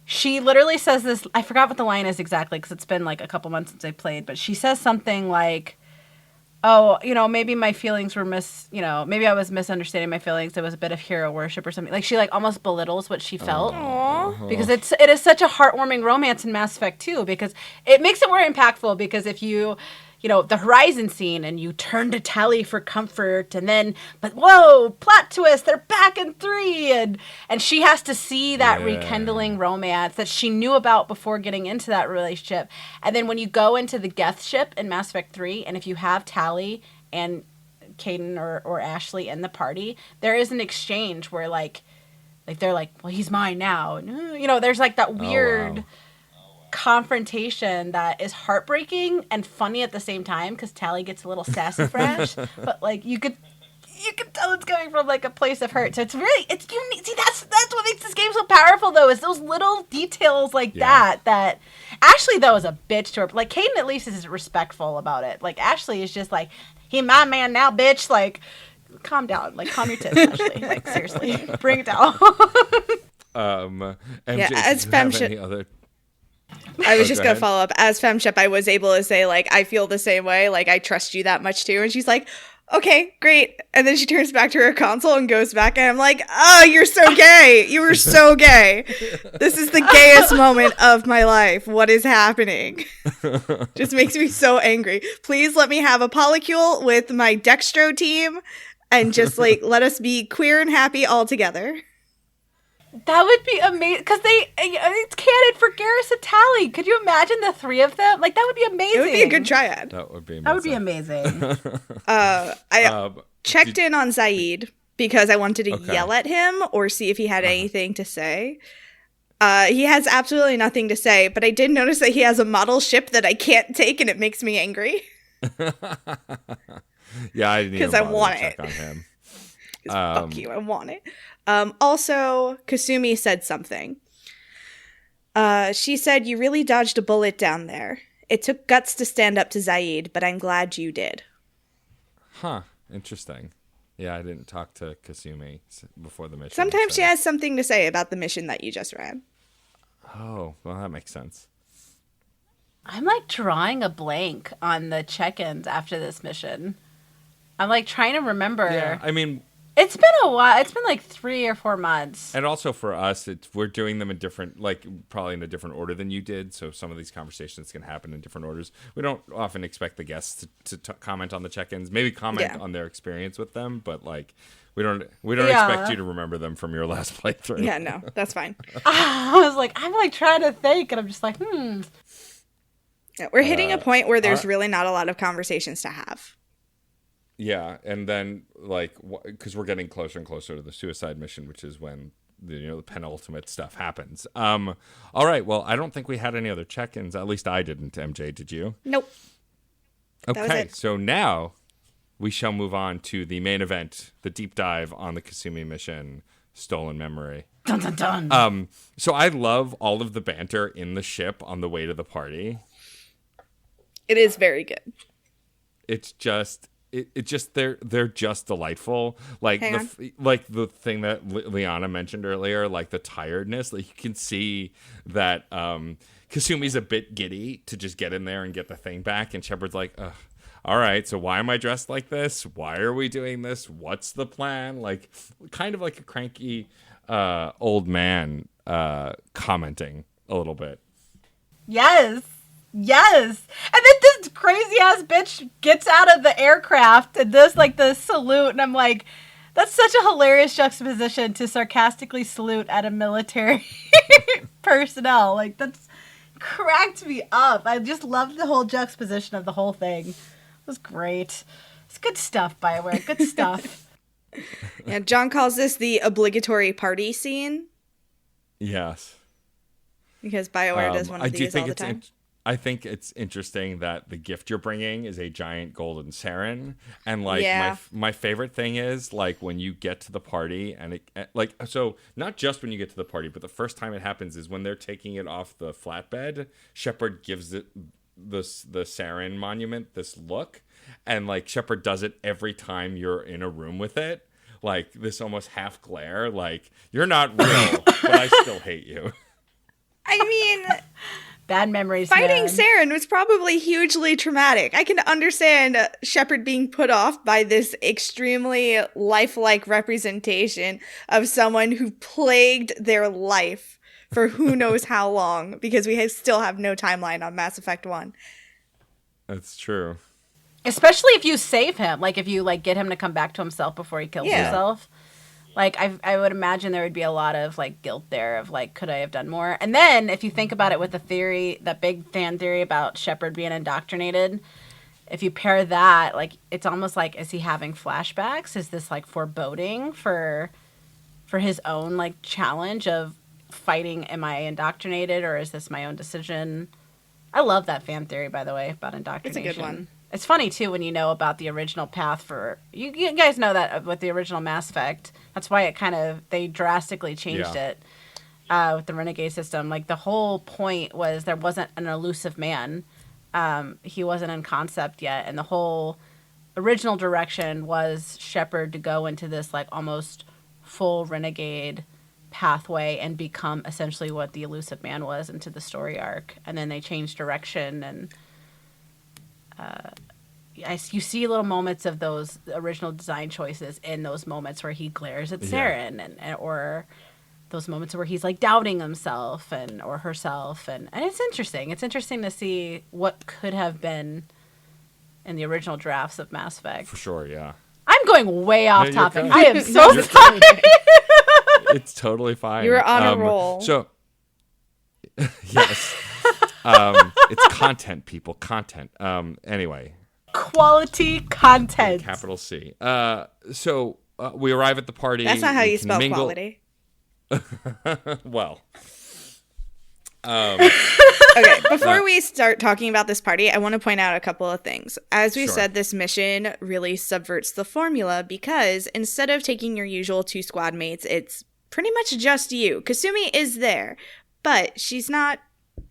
she literally says this. I forgot what the line is exactly because it's been a couple months since I played, but she says something like, oh, maybe my feelings were maybe I was misunderstanding my feelings. It was a bit of hero worship or something. She almost belittles what she felt. Aww. Because it is such a heartwarming romance in Mass Effect 2 because it makes it more impactful because if you the Horizon scene and you turn to Tali for comfort but whoa, plot twist, they're back in 3 and she has to see that rekindling romance that she knew about before getting into that relationship. And then when you go into the Geth ship in Mass Effect 3 and if you have Tali and Caden or Ashley in the party, there is an exchange where they're well, he's mine now. And, there's that weird... Oh, wow. confrontation that is heartbreaking and funny at the same time because Tali gets a little sassafras, but you could tell it's coming from a place of hurt. So it's unique. See, that's what makes this game so powerful though, is those little details that Ashley though is a bitch to her. Caden at least is respectful about it. Ashley is just he my man now, bitch. Calm down. Calm your tits, Ashley. Seriously, bring it down. MJ, as do you have FemShep. any other... I was just going to follow up. As FemShep, I was able to say, I feel the same way. I trust you that much, too. And she's like, okay, great. And then she turns back to her console and goes back. And I'm like, oh, you're so gay. You were so gay. This is the gayest moment of my life. What is happening? Just makes me so angry. Please let me have a polycule with my Dextro team and just, let us be queer and happy all together. That would be amazing because it's canon for Garrus and Tali. Could you imagine the three of them? That would be amazing. It would be a good triad. That would be amazing. That would be amazing. I checked in on Zaid because I wanted to yell at him or see if he had anything to say. He has absolutely nothing to say, but I did notice that he has a model ship that I can't take, and it makes me angry. Yeah, I didn't even bother to check on him. Fuck you, I want it. Also, Kasumi said something. She said, "You really dodged a bullet down there. It took guts to stand up to Zaid, but I'm glad you did." Huh. Interesting. Yeah, I didn't talk to Kasumi before the mission. Sometimes she has something to say about the mission that you just ran. Oh, well, that makes sense. I'm like drawing a blank on the check-ins after this mission. I'm like trying to remember. Yeah, I mean, it's been a while. It's been like 3 or 4 months. And also for us, we're doing them in different, like probably in a different order than you did. So some of these conversations can happen in different orders. We don't often expect the guests to comment on the check-ins. Maybe comment on their experience with them, but like we don't expect you to remember them from your last playthrough. Yeah, no, that's fine. I was like, I'm like trying to think, and I'm just like, Yeah, we're hitting a point where there's really not a lot of conversations to have. Yeah, and then like because we're getting closer and closer to the suicide mission, which is when the penultimate stuff happens. All right, well, I don't think we had any other check-ins. At least I didn't. MJ, did you? Nope. Okay, so now we shall move on to the main event, the deep dive on the Kasumi mission, Stolen Memory. Dun, dun, dun. So I love all of the banter in the ship on the way to the party. It is very good. It's just they're just delightful. Like the thing that Liana mentioned earlier, like the tiredness. Like you can see that Kasumi's a bit giddy to just get in there and get the thing back, and Shepard's like, ugh. All right, so why am I dressed like this? Why are we doing this? What's the plan? Like, kind of like a cranky old man commenting a little bit. Yes. And then this crazy ass bitch gets out of the aircraft and does like the salute, and I'm like, that's such a hilarious juxtaposition to sarcastically salute at a military personnel. Like, that's cracked me up. I just loved the whole juxtaposition of the whole thing. It was great. It's good stuff, BioWare. Good stuff. Yeah, John calls this the obligatory party scene. Yes. Because BioWare does one of these all the time. I think it's interesting that the gift you're bringing is a giant golden Saren. And like my favorite thing is like when you get to the party and it like, so not just when you get to the party, but the first time it happens is when they're taking it off the flatbed. Shepard gives it the Saren monument this look, and like Shepard does it every time you're in a room with it, like this almost half glare, like you're not real, but I still hate you. I mean, bad memories. Fighting man. Saren was probably hugely traumatic. I can understand Shepard being put off by this extremely lifelike representation of someone who plagued their life for who knows how long, because we still have no timeline on Mass Effect 1. That's true. Especially if you save him, like if you like get him to come back to himself before he kills himself. Like, I would imagine there would be a lot of, like, guilt there of, like, could I have done more? And then, if you think about it with the theory, that big fan theory about Shepard being indoctrinated, if you pair that, like, it's almost like, is he having flashbacks? Is this, like, foreboding for his own, like, challenge of fighting, am I indoctrinated, or is this my own decision? I love that fan theory, by the way, about indoctrination. It's a good one. It's funny, too, when you know about the original path for... You guys know that with the original Mass Effect. That's why they drastically changed it with the Renegade system. Like, the whole point was there wasn't an elusive man. He wasn't in concept yet. And the whole original direction was Shepard to go into this, like, almost full Renegade pathway and become essentially what the elusive man was into the story arc. And then they changed direction and... you see little moments of those original design choices in those moments where he glares at Saren and or those moments where he's like doubting himself or herself and it's interesting. It's interesting to see what could have been in the original drafts of Mass Effect. For sure, yeah. I'm going way off topic. Good. I am so sorry. It's totally fine. You were on a roll. So, yes. It's content, people. Content. Anyway. Quality content. Capital C. So we arrive at the party. That's not how you spell quality. Well. Okay, before we start talking about this party, I want to point out a couple of things. As we said, this mission really subverts the formula because instead of taking your usual 2 squad mates, it's pretty much just you. Kasumi is there, but she's not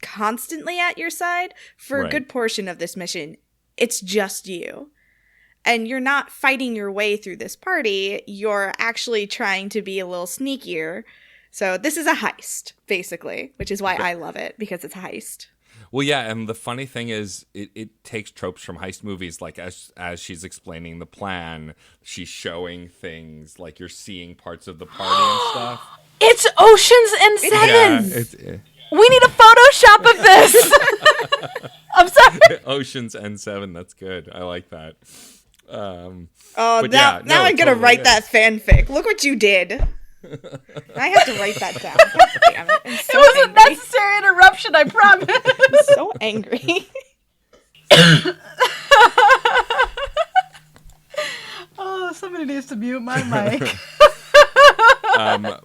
constantly at your side for a good portion of this mission. It's just you. And you're not fighting your way through this party. You're actually trying to be a little sneakier. So this is a heist, basically, which is why I love it, because it's a heist. Well, yeah, and the funny thing is it takes tropes from heist movies, like as she's explaining the plan, she's showing things, like you're seeing parts of the party and stuff. It's Ocean's N7! Yeah, we need a Photoshop of this! I'm sorry. Ocean's N7, that's good. I like that. Now I'm gonna write that fanfic. Look what you did. I have to write that down. God damn it. I'm so it was angry. a necessary interruption, I promise. I'm so angry. Oh, somebody needs to mute my mic.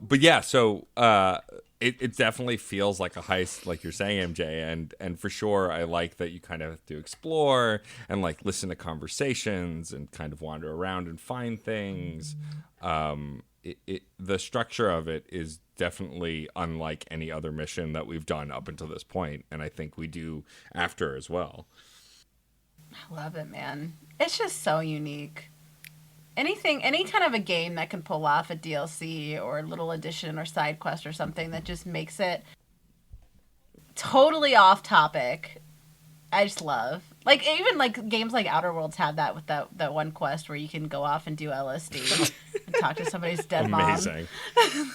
But yeah, so it definitely feels like a heist, like you're saying, MJ, and for sure I like that you kind of have to explore and like listen to conversations and kind of wander around and find things. The structure of it is definitely unlike any other mission that we've done up until this point, and I think we do after as well. I love it, man. It's just so unique. Any kind of a game that can pull off a DLC or a little addition or side quest or something that just makes it totally off topic, I just love. Like, even like games like Outer Worlds have that with that one quest where you can go off and do LSD and talk to somebody's dead Amazing. Mom.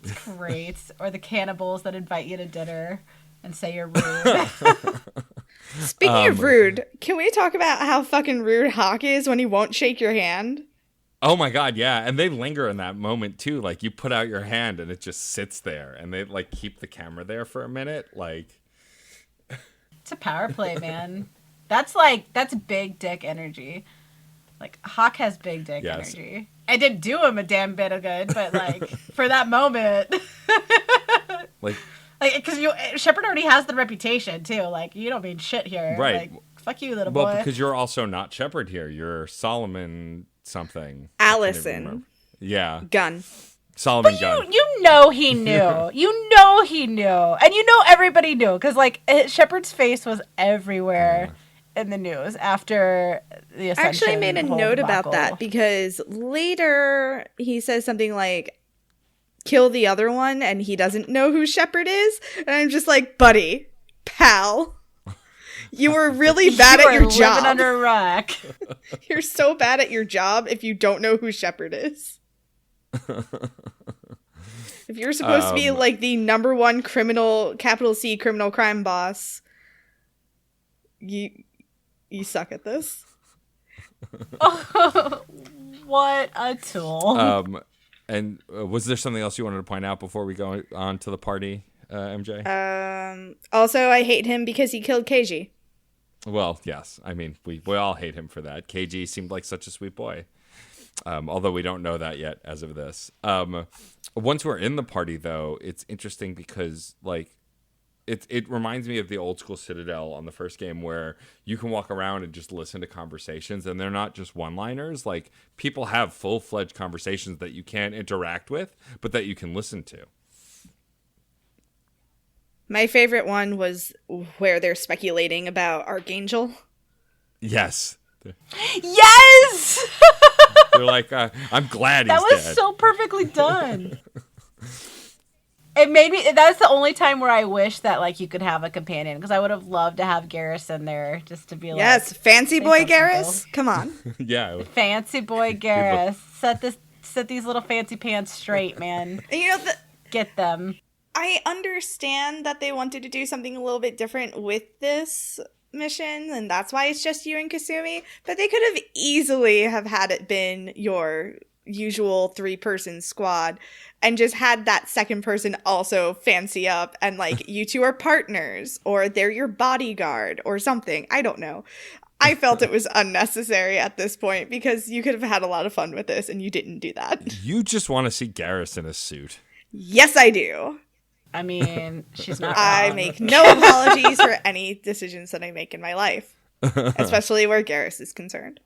It's great. Or the cannibals that invite you to dinner and say you're rude. Speaking of rude, can we talk about how fucking rude Hawk is when he won't shake your hand? Oh my god, yeah, and they linger in that moment too. Like you put out your hand and it just sits there, and they like keep the camera there for a minute. Like it's a power play, man. That's big dick energy. Like Hawk has big dick energy. I didn't do him a damn bit of good, but like for that moment, like because Shepard already has the reputation too. Like you don't mean shit here, right? Like, fuck you, little boy. Well, because you're also not Shepard here. You're Solomon something. Allison. Yeah. Gunn. Solomon Gunn. You know he knew. You know he knew. And you know everybody knew. Because, like, Shepard's face was everywhere in the news after the Ascension. I actually made a note debacle. about that because later he says something like, kill the other one, and he doesn't know who Shepard is. And I'm just like, buddy, pal. You were really bad at your job. Living under a rock. You're so bad at your job if you don't know who Shepard is. If you're supposed to be like the number one criminal, capital C criminal crime boss, you suck at this. Oh, what a tool. And was there something else you wanted to point out before we go on to the party, MJ? Also, I hate him because he killed Keiji. Well, yes. I mean, we all hate him for that. KG seemed like such a sweet boy. Although we don't know that yet as of this. Once we're in the party, though, it's interesting because, like, it reminds me of the old school Citadel on the first game where you can walk around and just listen to conversations, and they're not just one-liners. Like, people have full-fledged conversations that you can't interact with, but that you can listen to. My favorite one was where they're speculating about Archangel. Yes. Yes! They're like, I'm glad he's dead. That was so perfectly done. It made me. That's the only time where I wish that like you could have a companion, because I would have loved to have Garrus in there just to be like, yes, fancy boy Garrus. Come on, yeah, fancy boy Garrus. Set these little fancy pants straight, man. You know, get them. I understand that they wanted to do something a little bit different with this mission, and that's why it's just you and Kasumi, but they could have easily have had it been your usual 3-person squad and just had that second person also fancy up and like you two are partners or they're your bodyguard or something. I don't know. I felt it was unnecessary at this point because you could have had a lot of fun with this and you didn't do that. You just want to see Garrus in a suit. Yes, I do. I mean, she's not I wrong. make no apologies for any decisions that I make in my life, especially where Garrus is concerned.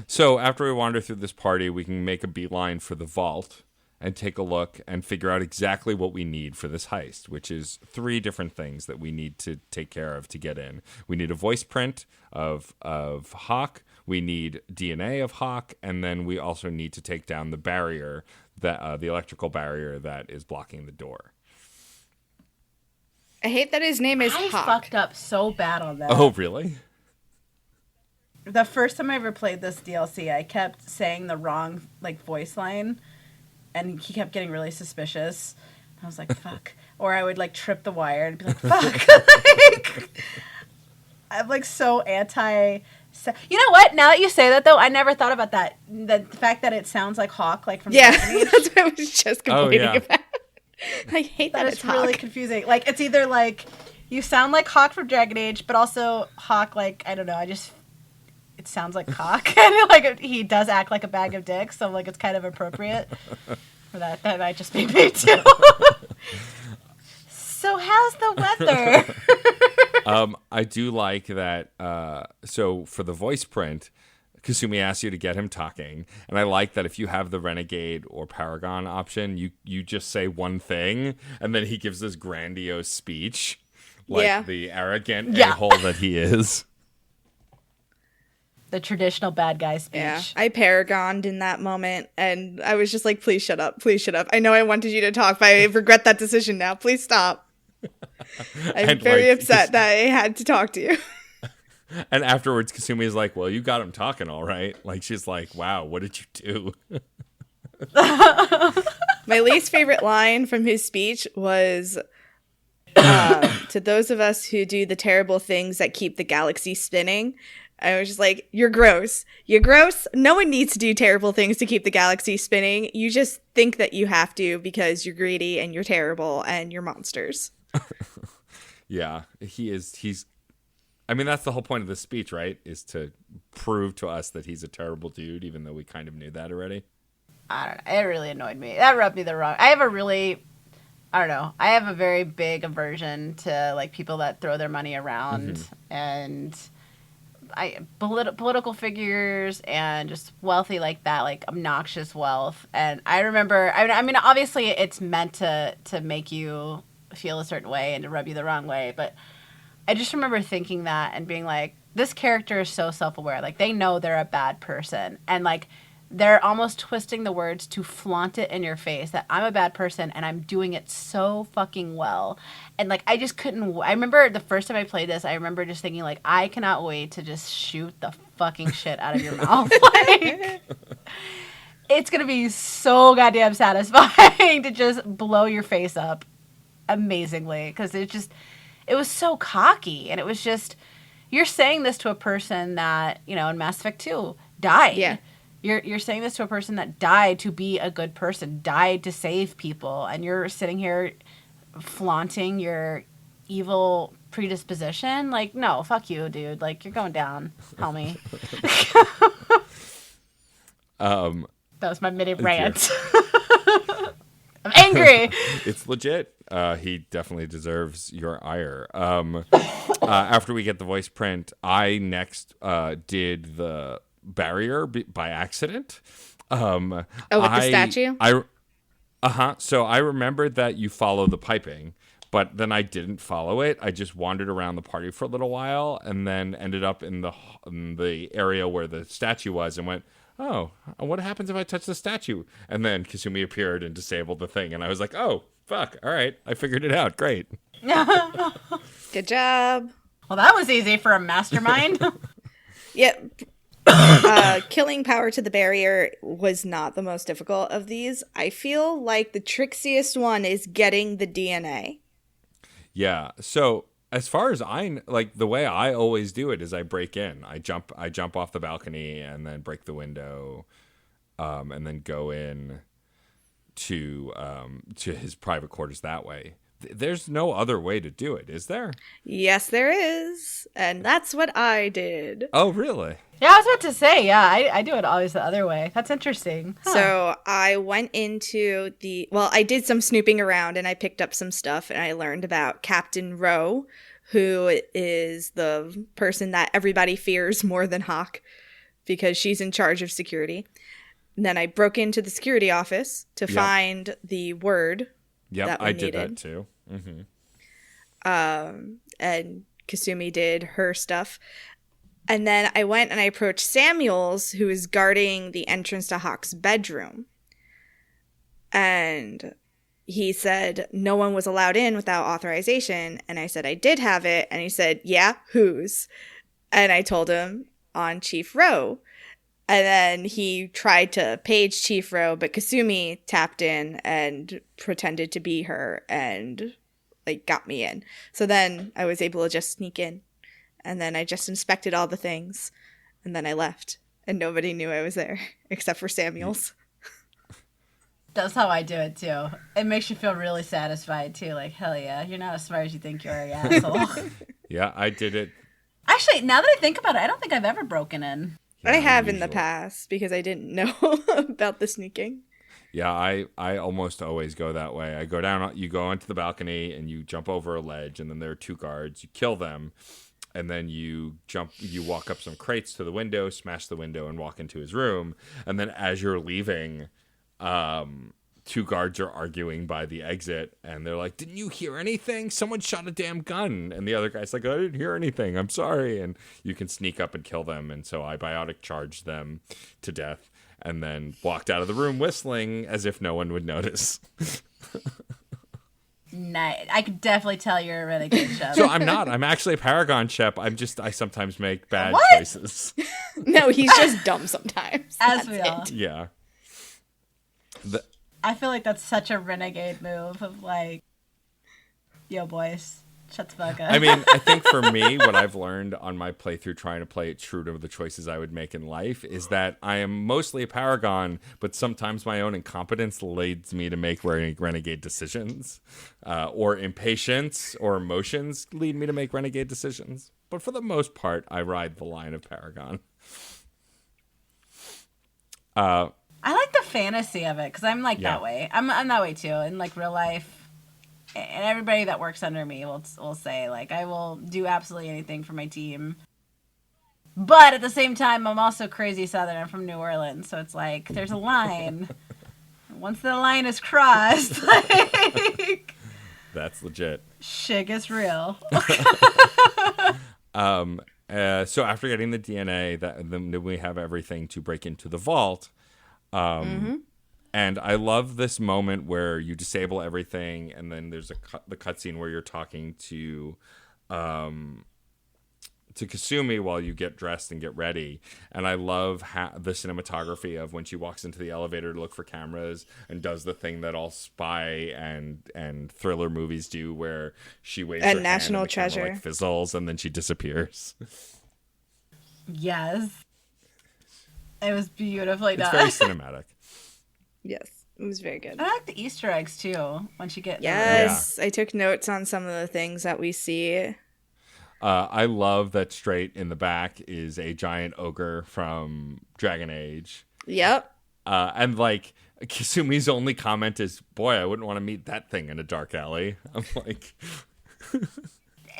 So after we wander through this party, we can make a beeline for the vault and take a look and figure out exactly what we need for this heist, which is 3 different things that we need to take care of to get in. We need a voice print of Hawk. We need DNA of Hawk, and then we also need to take down the barrier, that the electrical barrier that is blocking the door. I hate that his name is I Hawk. fucked up so bad on that. Oh, really? The first time I ever played this DLC, I kept saying the wrong voice line, and he kept getting really suspicious. I was like, "Fuck!" Or I would trip the wire and be like, "Fuck!" I'm so anti. You know what? Now that you say that, though, I never thought about that. The fact that it sounds like Hawk, from Dragon Age. That's what I was just complaining about. I hate that it's really Hawk. confusing. It's either you sound like Hawk from Dragon Age, but also Hawk I don't know. It sounds like Hawk, and he does act like a bag of dicks, so it's kind of appropriate for that. That might just be me too. So how's the weather? I do like that. So for the voice print, Kasumi asks you to get him talking, and I like that if you have the Renegade or Paragon option, you just say one thing, and then he gives this grandiose speech, the arrogant a-hole that he is. The traditional bad guy speech. Yeah, I paragoned in that moment, and I was just like, please shut up. Please shut up. I know I wanted you to talk, but I regret that decision now. Please stop. I'm very upset that I had to talk to you. And afterwards, Kasumi is like, well, you got him talking all right. She's like, wow, what did you do? My least favorite line from his speech was, to those of us who do the terrible things that keep the galaxy spinning. I was just like, you're gross. You're gross. No one needs to do terrible things to keep the galaxy spinning. You just think that you have to because you're greedy and you're terrible and you're monsters. Yeah, he's I mean, that's the whole point of this speech, right? Is to prove to us that he's a terrible dude, even though we kind of knew that already. I don't know. It really annoyed me. That rubbed me the wrong. I don't know. I have a very big aversion to people that throw their money around and political figures and just wealthy like that, obnoxious wealth. And I remember, I mean, obviously it's meant to make you feel a certain way and to rub you the wrong way, but I just remember thinking that and being like, this character is so self-aware. They know they're a bad person, and they're almost twisting the words to flaunt it in your face that I'm a bad person and I'm doing it so fucking well. And I just couldn't. I remember the first time I played this, I remember just thinking I cannot wait to just shoot the fucking shit out of your mouth. It's gonna be so goddamn satisfying to just blow your face up amazingly, because it was so cocky, and it was just, you're saying this to a person that, in Mass Effect 2 died. Yeah. You're saying this to a person that died to be a good person, died to save people, and you're sitting here flaunting your evil predisposition. No, fuck you, dude. You're going down, homie. That was my mini rant. I'm angry. It's legit. He definitely deserves your ire. After we get the voice print, I next did the barrier by accident. With the statue? So I remembered that you follow the piping, but then I didn't follow it. I just wandered around the party for a little while and then ended up in the area where the statue was and went, oh, what happens if I touch the statue? And then Kasumi appeared and disabled the thing, and I was like, oh, fuck, all right, I figured it out, great. Good job. Well, that was easy for a mastermind. Yep. Killing power to the barrier was not the most difficult of these. I feel like the trickiest one is getting the DNA. Yeah, so as far as the way I always do it is I break in. I jump off the balcony and then break the window, and then go in to his private quarters that way. There's no other way to do it, is there? Yes, there is. And that's what I did. Oh, really? Yeah, I was about to say, yeah, I do it always the other way. That's interesting. Huh. So I went into I did some snooping around and I picked up some stuff and I learned about Captain Rowe, who is the person that everybody fears more than Hawk because she's in charge of security. And then I broke into the security office to find the word that we needed. Did that too. Mm-hmm. And Kasumi did her stuff. And then I went and I approached Samuels, who was guarding the entrance to Hawk's bedroom. And he said no one was allowed in without authorization. And I said I did have it. And he said, yeah, whose? And I told him on Chief Rowe. And then he tried to page Chief Rowe, but Kasumi tapped in and pretended to be her and got me in. So then I was able to just sneak in. And then I just inspected all the things. And then I left. And nobody knew I was there except for Samuels. That's how I do it, too. It makes you feel really satisfied, too. Like, hell yeah, you're not as smart as you think you are, you asshole. Yeah, I did it. Actually, now that I think about it, I don't think I've ever broken in. I have in the past because I didn't know about the sneaking. Yeah, I almost always go that way. I go down, you go onto the balcony and you jump over a ledge and then there are 2 guards. You kill them and then you walk up some crates to the window, smash the window and walk into his room. And then as you're leaving, 2 guards are arguing by the exit and they're like, didn't you hear anything? Someone shot a damn gun. And the other guy's like, I didn't hear anything. I'm sorry. And you can sneak up and kill them. And so I biotic charged them to death and then walked out of the room whistling as if no one would notice. Nice. I could definitely tell you're a renegade chef. So I'm not. I'm actually a Paragon chef. I sometimes make bad choices. No, he's just dumb sometimes. As we all. Yeah. I feel like that's such a renegade move of yo, boys, shut the fuck up. I mean, I think for me, what I've learned on my playthrough trying to play it true to the choices I would make in life is that I am mostly a Paragon, but sometimes my own incompetence leads me to make renegade decisions, or impatience or emotions lead me to make renegade decisions. But for the most part, I ride the line of Paragon. I like the fantasy of it because I'm that way. I'm that way too in real life, and everybody that works under me will say I will do absolutely anything for my team. But at the same time, I'm also crazy Southern. I'm from New Orleans, so it's there's a line. Once the line is crossed, that's legit. Shit gets real. So after getting the DNA, then we have everything to break into the vault. And I love this moment where you disable everything, and then there's the cutscene where you're talking to Kasumi while you get dressed and get ready. And I love the cinematography of when she walks into the elevator to look for cameras and does the thing that all spy and thriller movies do, where she waves her National hand and the Treasure camera, fizzles and then she disappears. Yes. It was beautifully done. It's very cinematic. Yes, it was very good. I like the Easter eggs too. Once you get yes, I took notes on some of the things that we see. I love that straight in the back is a giant ogre from Dragon Age. Yep. And Kasumi's only comment is, "Boy, I wouldn't want to meet that thing in a dark alley." I'm like.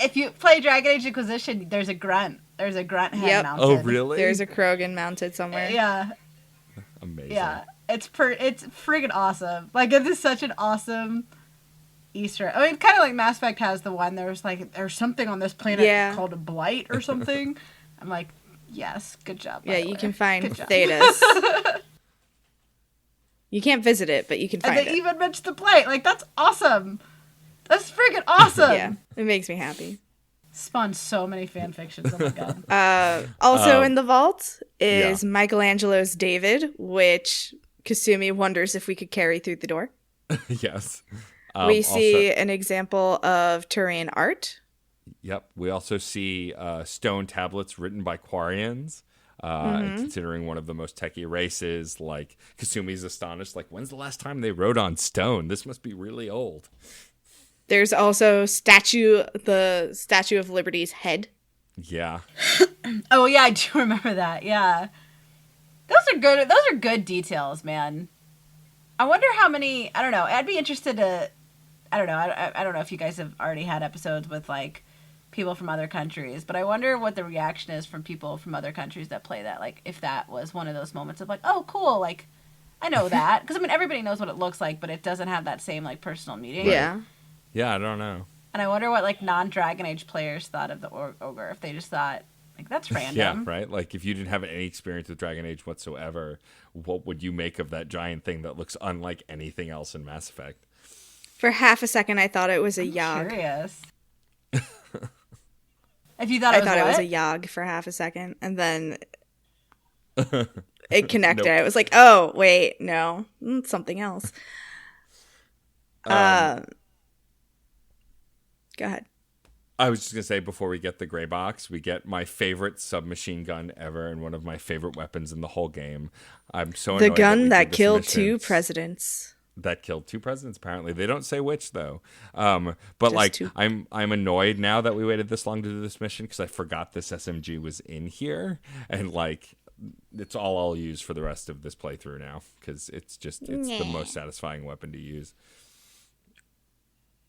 If you play Dragon Age Inquisition, there's a grunt. There's a grunt head mounted. Oh, really? There's a Krogan mounted somewhere. Yeah. Amazing. Yeah. It's friggin' awesome. It is such an awesome Easter. I mean, kind of like Mass Effect has the one. There's something on this planet called a blight or something. I'm like, yes, good job. Yeah, you can find Thetas. You can't visit it, but you can find it. And they even mentioned the blight. That's awesome. That's freaking awesome. Yeah, it makes me happy. Spawned so many fan fictions. Oh my god. Also in the vault is Michelangelo's David, which Kasumi wonders if we could carry through the door. Yes. We see an example of Turian art. Yep. We also see stone tablets written by Quarians. Considering one of the most techie races, Kasumi's astonished. When's the last time they wrote on stone? This must be really old. There's also the Statue of Liberty's head. Yeah. Oh yeah, I do remember that. Yeah, those are good details, man. I wonder how many. I don't know. I'd be interested to. I don't know. I don't know if you guys have already had episodes with like people from other countries, but I wonder what the reaction is from people from other countries that play that. Like, if that was one of those moments of like, oh, cool, like I know that, because I mean everybody knows what it looks like, but it doesn't have that same like personal meaning. Yeah. Yeah, I don't know. And I wonder what like non-Dragon Age players thought of the ogre, if they just thought like that's random. Yeah, right. Like if you didn't have any experience with Dragon Age whatsoever, what would you make of that giant thing that looks unlike anything else in Mass Effect? For half a second, I thought it was a Yogg. Curious. If you thought I it was thought what? it was a Yogg for half a second, and then it connected. Nope. I was like, oh, wait, no, it's something else. Go ahead. I was just going to say, before we get the gray box, we get my favorite submachine gun ever and one of my favorite weapons in the whole game. I'm so The annoyed gun we that did this killed mission. 2 presidents. That killed 2 presidents, apparently. They don't say which, though. But, Just like, 2. I'm annoyed now that we waited this long to do this mission because I forgot this SMG was in here. And, like, it's all I'll use for the rest of this playthrough now because it's the most satisfying weapon to use.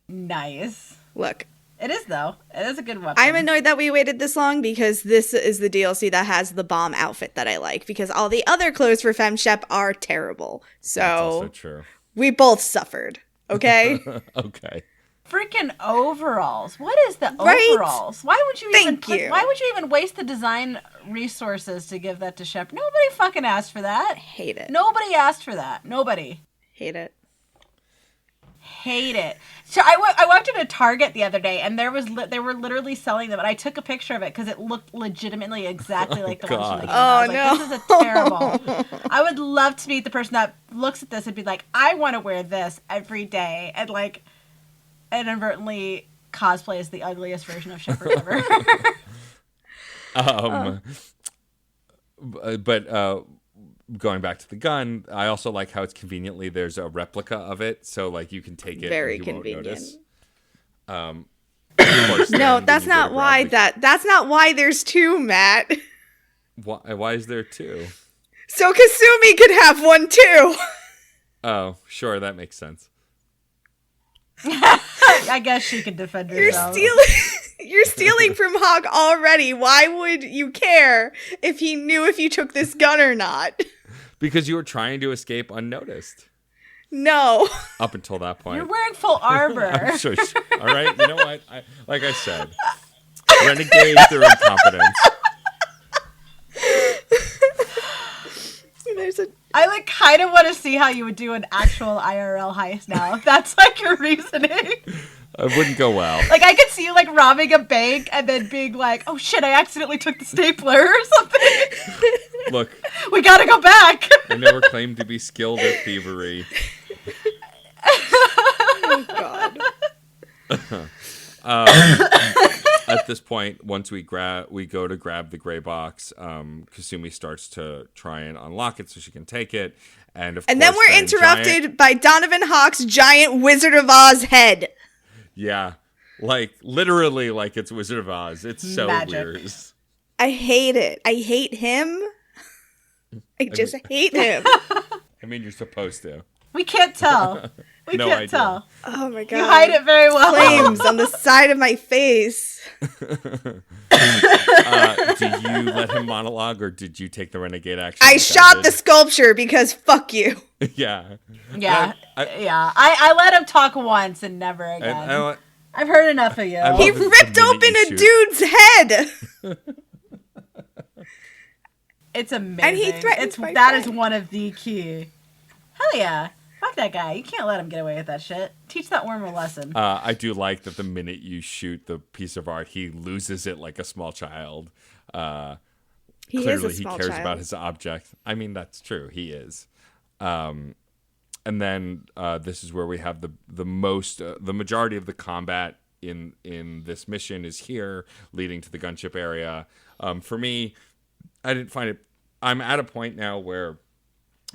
Nice. Look, It is though. It is a good weapon. I'm annoyed that we waited this long because this is the DLC that has the bomb outfit that I like, because all the other clothes for FemShep are terrible. That's also So true. we both suffered. Okay. Okay. Freaking overalls. What is the Right? overalls? Why would you Thank you. Why would you even waste the design resources to give that to Shep? Nobody fucking asked for that. Hate it. Nobody asked for that. Nobody. Hate it. Hate it. So I walked into Target the other day, and they were literally selling them, and I took a picture of it because it looked legitimately exactly like the ones from the game. I was like, this is a terrible. I would love to meet the person that looks at this and be like, I want to wear this every day, and like inadvertently cosplay as the ugliest version of Shepard ever. But going back to the gun, I also like how it's conveniently there's a replica of it, so like you can take it. Very and you convenient. Won't notice. Of course, No, then that's when you go not to why grab that's not why there's 2, Matt. Why is there 2? So Kasumi could have one too. Oh, sure, that makes sense. I guess she can defend herself. You're stealing from Hawk already. Why would you care if he knew if you took this gun or not? Because you were trying to escape unnoticed. No. Up until that point. You're wearing full armor. I'm sure. All right, you know what? Like I said, renegade through incompetence. I like kind of want to see how you would do an actual IRL heist now. If that's like your reasoning. It wouldn't go well. Like I could see you like robbing a bank and then being like, "Oh shit, I accidentally took the stapler or something." Look, we gotta go back. I never claimed to be skilled at thievery. Oh God. At this point, once we go to grab the gray box, Kasumi starts to try and unlock it so she can take it, and then we're interrupted by Donovan Hawk's giant Wizard of Oz head. Yeah, like literally, like it's Wizard of Oz. It's so Magic. weird. I hate it. I hate him. I just hate him. I mean, you're supposed to. We can't tell. We No can't idea. tell. Oh my God. You hide it very well. Flames on the side of my face. Do you let him monologue, or did you take the renegade action? I shot the sculpture because fuck you. Yeah. Yeah. I- I let him talk once and never again. I've heard enough of you. I He love it ripped the minute open you a shoot. dude's head. It's amazing. And he threatens my that is friend. one of the key. Hell yeah. Fuck that guy. You can't let him get away with that shit. Teach that worm a lesson. I do like that the minute you shoot the piece of art, he loses it like a small child. He is Clearly, a small he cares child. about his object. I mean, that's true. He is. And then this is where we have the majority of the combat in this mission is here, leading to the gunship area. For me, I didn't find it. I'm at a point now where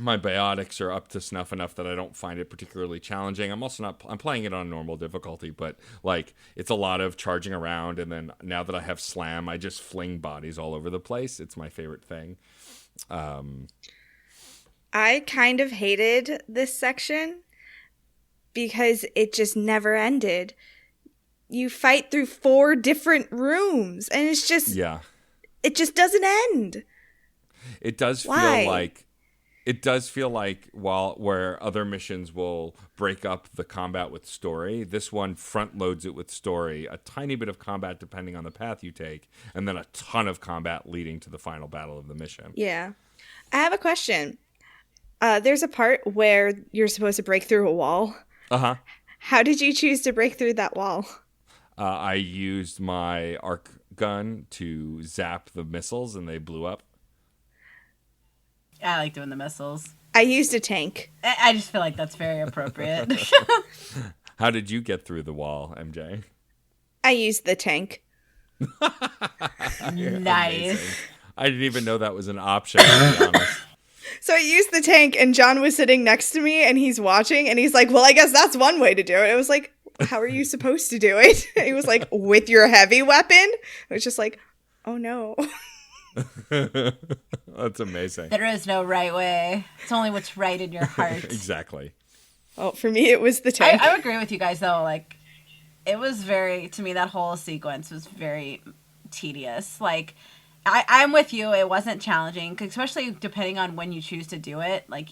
my biotics are up to snuff enough that I don't find it particularly challenging. I'm also not. I'm playing it on normal difficulty, but like it's a lot of charging around, and then now that I have slam, I just fling bodies all over the place. It's my favorite thing. I kind of hated this section because it just never ended. You fight through 4 different rooms, and it's just it just doesn't end. It does Why? feel like. It does feel like where other missions will break up the combat with story, this one front loads it with story, a tiny bit of combat depending on the path you take, and then a ton of combat leading to the final battle of the mission. Yeah. I have a question. There's a part where you're supposed to break through a wall. Uh-huh. How did you choose to break through that wall? I used my arc gun to zap the missiles, and they blew up. I like doing the missiles. I used a tank. I just feel like that's very appropriate. How did you get through the wall, MJ? I used the tank. Nice. Amazing. I didn't even know that was an option, to be honest. So I used the tank, and John was sitting next to me, and he's watching, and he's like, well, I guess that's one way to do it. I was like, how are you supposed to do it? He was like, with your heavy weapon? I was just like, oh no. That's amazing. There is no right way. It's only what's right in your heart. Exactly. Well, for me, it was the tank. I agree with you guys, though. Like, it was very, to me, that whole sequence was very tedious. Like, I'm with you. It wasn't challenging, especially depending on when you choose to do it. Like,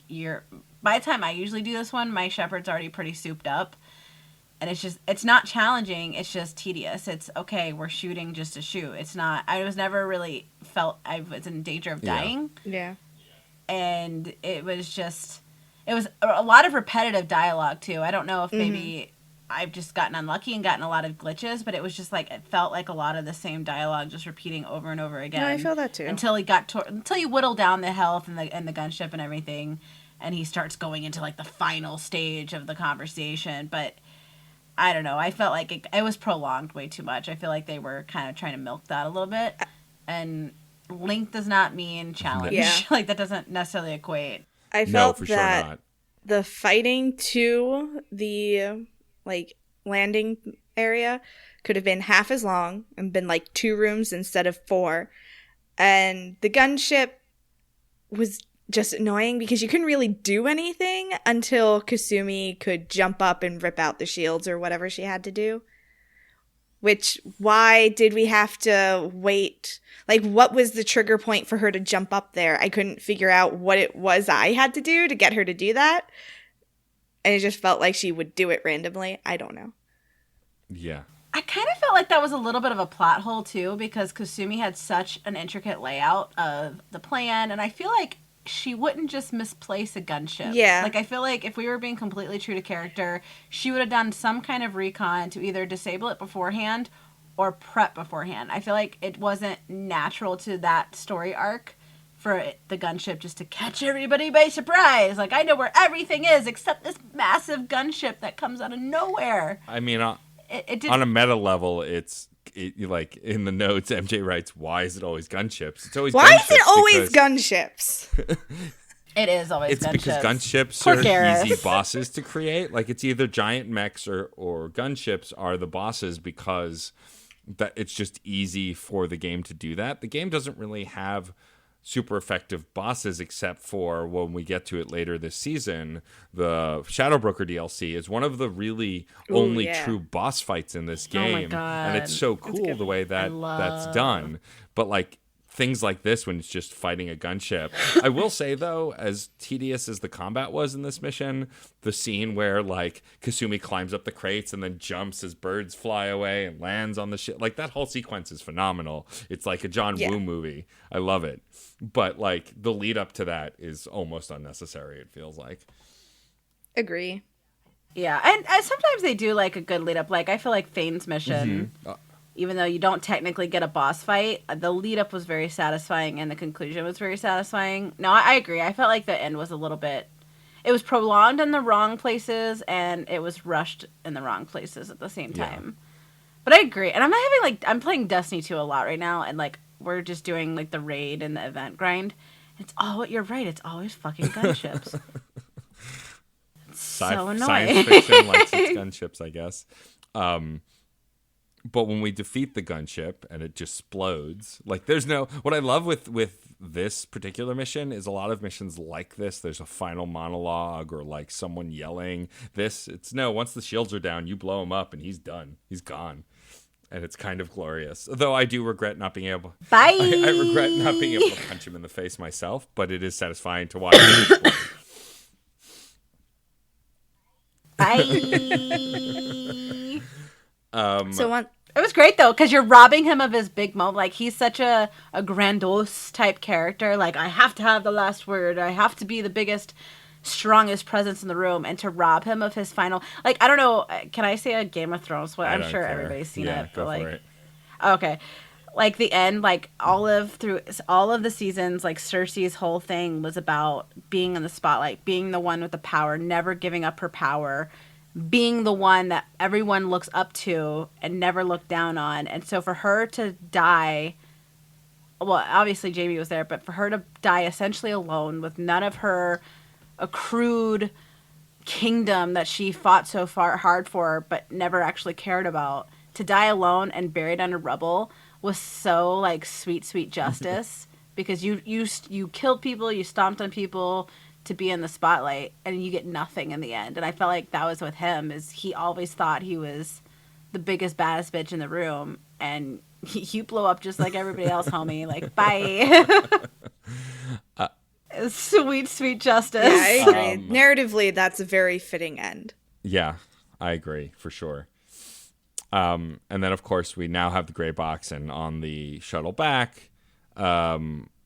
by the time I usually do this one, my shepherd's already pretty souped up. And it's not challenging. It's just tedious. It's okay. We're shooting just to shoot. It's not, I was never really felt I was in danger of dying. Yeah. And it was a lot of repetitive dialogue too. I don't know if maybe I've just gotten unlucky and gotten a lot of glitches, but it was just like, it felt like a lot of the same dialogue just repeating over and over again. No, I feel that too. Until you whittle down the health and the gunship and everything, and he starts going into like the final stage of the conversation. But I don't know. I felt like it was prolonged way too much. I feel like they were kind of trying to milk that a little bit. And length does not mean challenge. Yeah. Like, that doesn't necessarily equate. I felt for that sure not. the fighting to the, like, landing area could have been half as long and been, like, 2 rooms instead of 4. And the gunship was just annoying because you couldn't really do anything until Kasumi could jump up and rip out the shields or whatever she had to do. Which, why did we have to wait? Like, what was the trigger point for her to jump up there? I couldn't figure out what it was I had to do to get her to do that. And it just felt like she would do it randomly. I don't know. Yeah. I kind of felt like that was a little bit of a plot hole, too, because Kasumi had such an intricate layout of the plan. And I feel like she wouldn't just misplace a gunship. Yeah. Like, I feel like if we were being completely true to character, she would have done some kind of recon to either disable it beforehand or prep beforehand. I feel like it wasn't natural to that story arc for the gunship just to catch everybody by surprise. Like, I know where everything is except this massive gunship that comes out of nowhere. I mean, It did, on a meta level, like in the notes, MJ writes, "Why is it always gunships? It's always Why gunships is it always because gunships? it is always It's gunships. because gunships Poor are Garrus. easy bosses to create. Like, it's either giant mechs or gunships are the bosses because that it's just easy for the game to do that. The game doesn't really have super effective bosses except for when we get to it later this season. The Shadow Broker DLC is one of the really only true boss fights in this Oh my game. God. And it's so cool the way that's done. But like things like this when it's just fighting a gunship. I will say though, as tedious as the combat was in this mission, the scene where like Kasumi climbs up the crates and then jumps as birds fly away and lands on the ship, like that whole sequence is phenomenal. It's like a John Woo movie. I love it. But like the lead up to that is almost unnecessary, it feels like. Agree. Yeah, and sometimes they do like a good lead up. Like, I feel like Fane's mission, even though you don't technically get a boss fight, the lead up was very satisfying and the conclusion was very satisfying. No, I agree. I felt like the end was a little bit, it was prolonged in the wrong places and it was rushed in the wrong places at the same time. But I agree. And I'm playing Destiny 2 a lot right now, and like we're just doing like the raid and the event grind. You're right. It's always fucking gunships. So annoying. Science fiction likes its gunships, I guess. But when we defeat the gunship and it just explodes, like there's no. What I love with this particular mission is a lot of missions like this. There's a final monologue or like someone yelling. It's no. Once the shields are down, you blow him up and he's done. He's gone. And it's kind of glorious. Though I do regret not being able. Bye. I regret not being able to punch him in the face myself, but it is satisfying to watch him explode. Bye. It was great though, because you're robbing him of his big moment. Like he's such a grandiose type character. Like I have to have the last word. I have to be the biggest, strongest presence in the room, and to rob him of his final. Like I don't know. Can I say a Game of Thrones? Well, I'm sure everybody's seen it. Go but for it. Okay. Like the end, like through all of the seasons, like Cersei's whole thing was about being in the spotlight, being the one with the power, never giving up her power, being the one that everyone looks up to and never look down on. And so for her to die, well, obviously Jaime was there, but for her to die essentially alone with none of her accrued kingdom that she fought so hard for but never actually cared about, to die alone and buried under rubble was so like sweet justice. Because you killed people, you stomped on people to be in the spotlight, and you get nothing in the end. And I felt like that was with him, is he always thought he was the biggest, baddest bitch in the room, and you blow up just like everybody else, homie. Like, bye. Sweet justice. Yeah, I agree. Narratively, that's a very fitting end. Yeah, I agree, for sure. And then, of course, we now have the gray box, and on the shuttle back,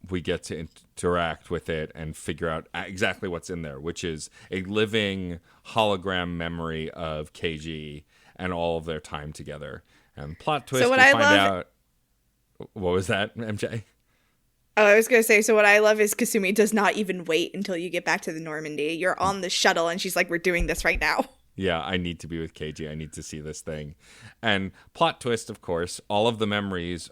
we get to interact with it and figure out exactly what's in there, which is a living hologram memory of KG and all of their time together. And plot twist, so we find out... What was that, MJ? Oh, I was going to say, so what I love is Kasumi does not even wait until you get back to the Normandy. You're on the shuttle, and she's like, we're doing this right now. Yeah, I need to be with KG. I need to see this thing. And plot twist, of course, all of the memories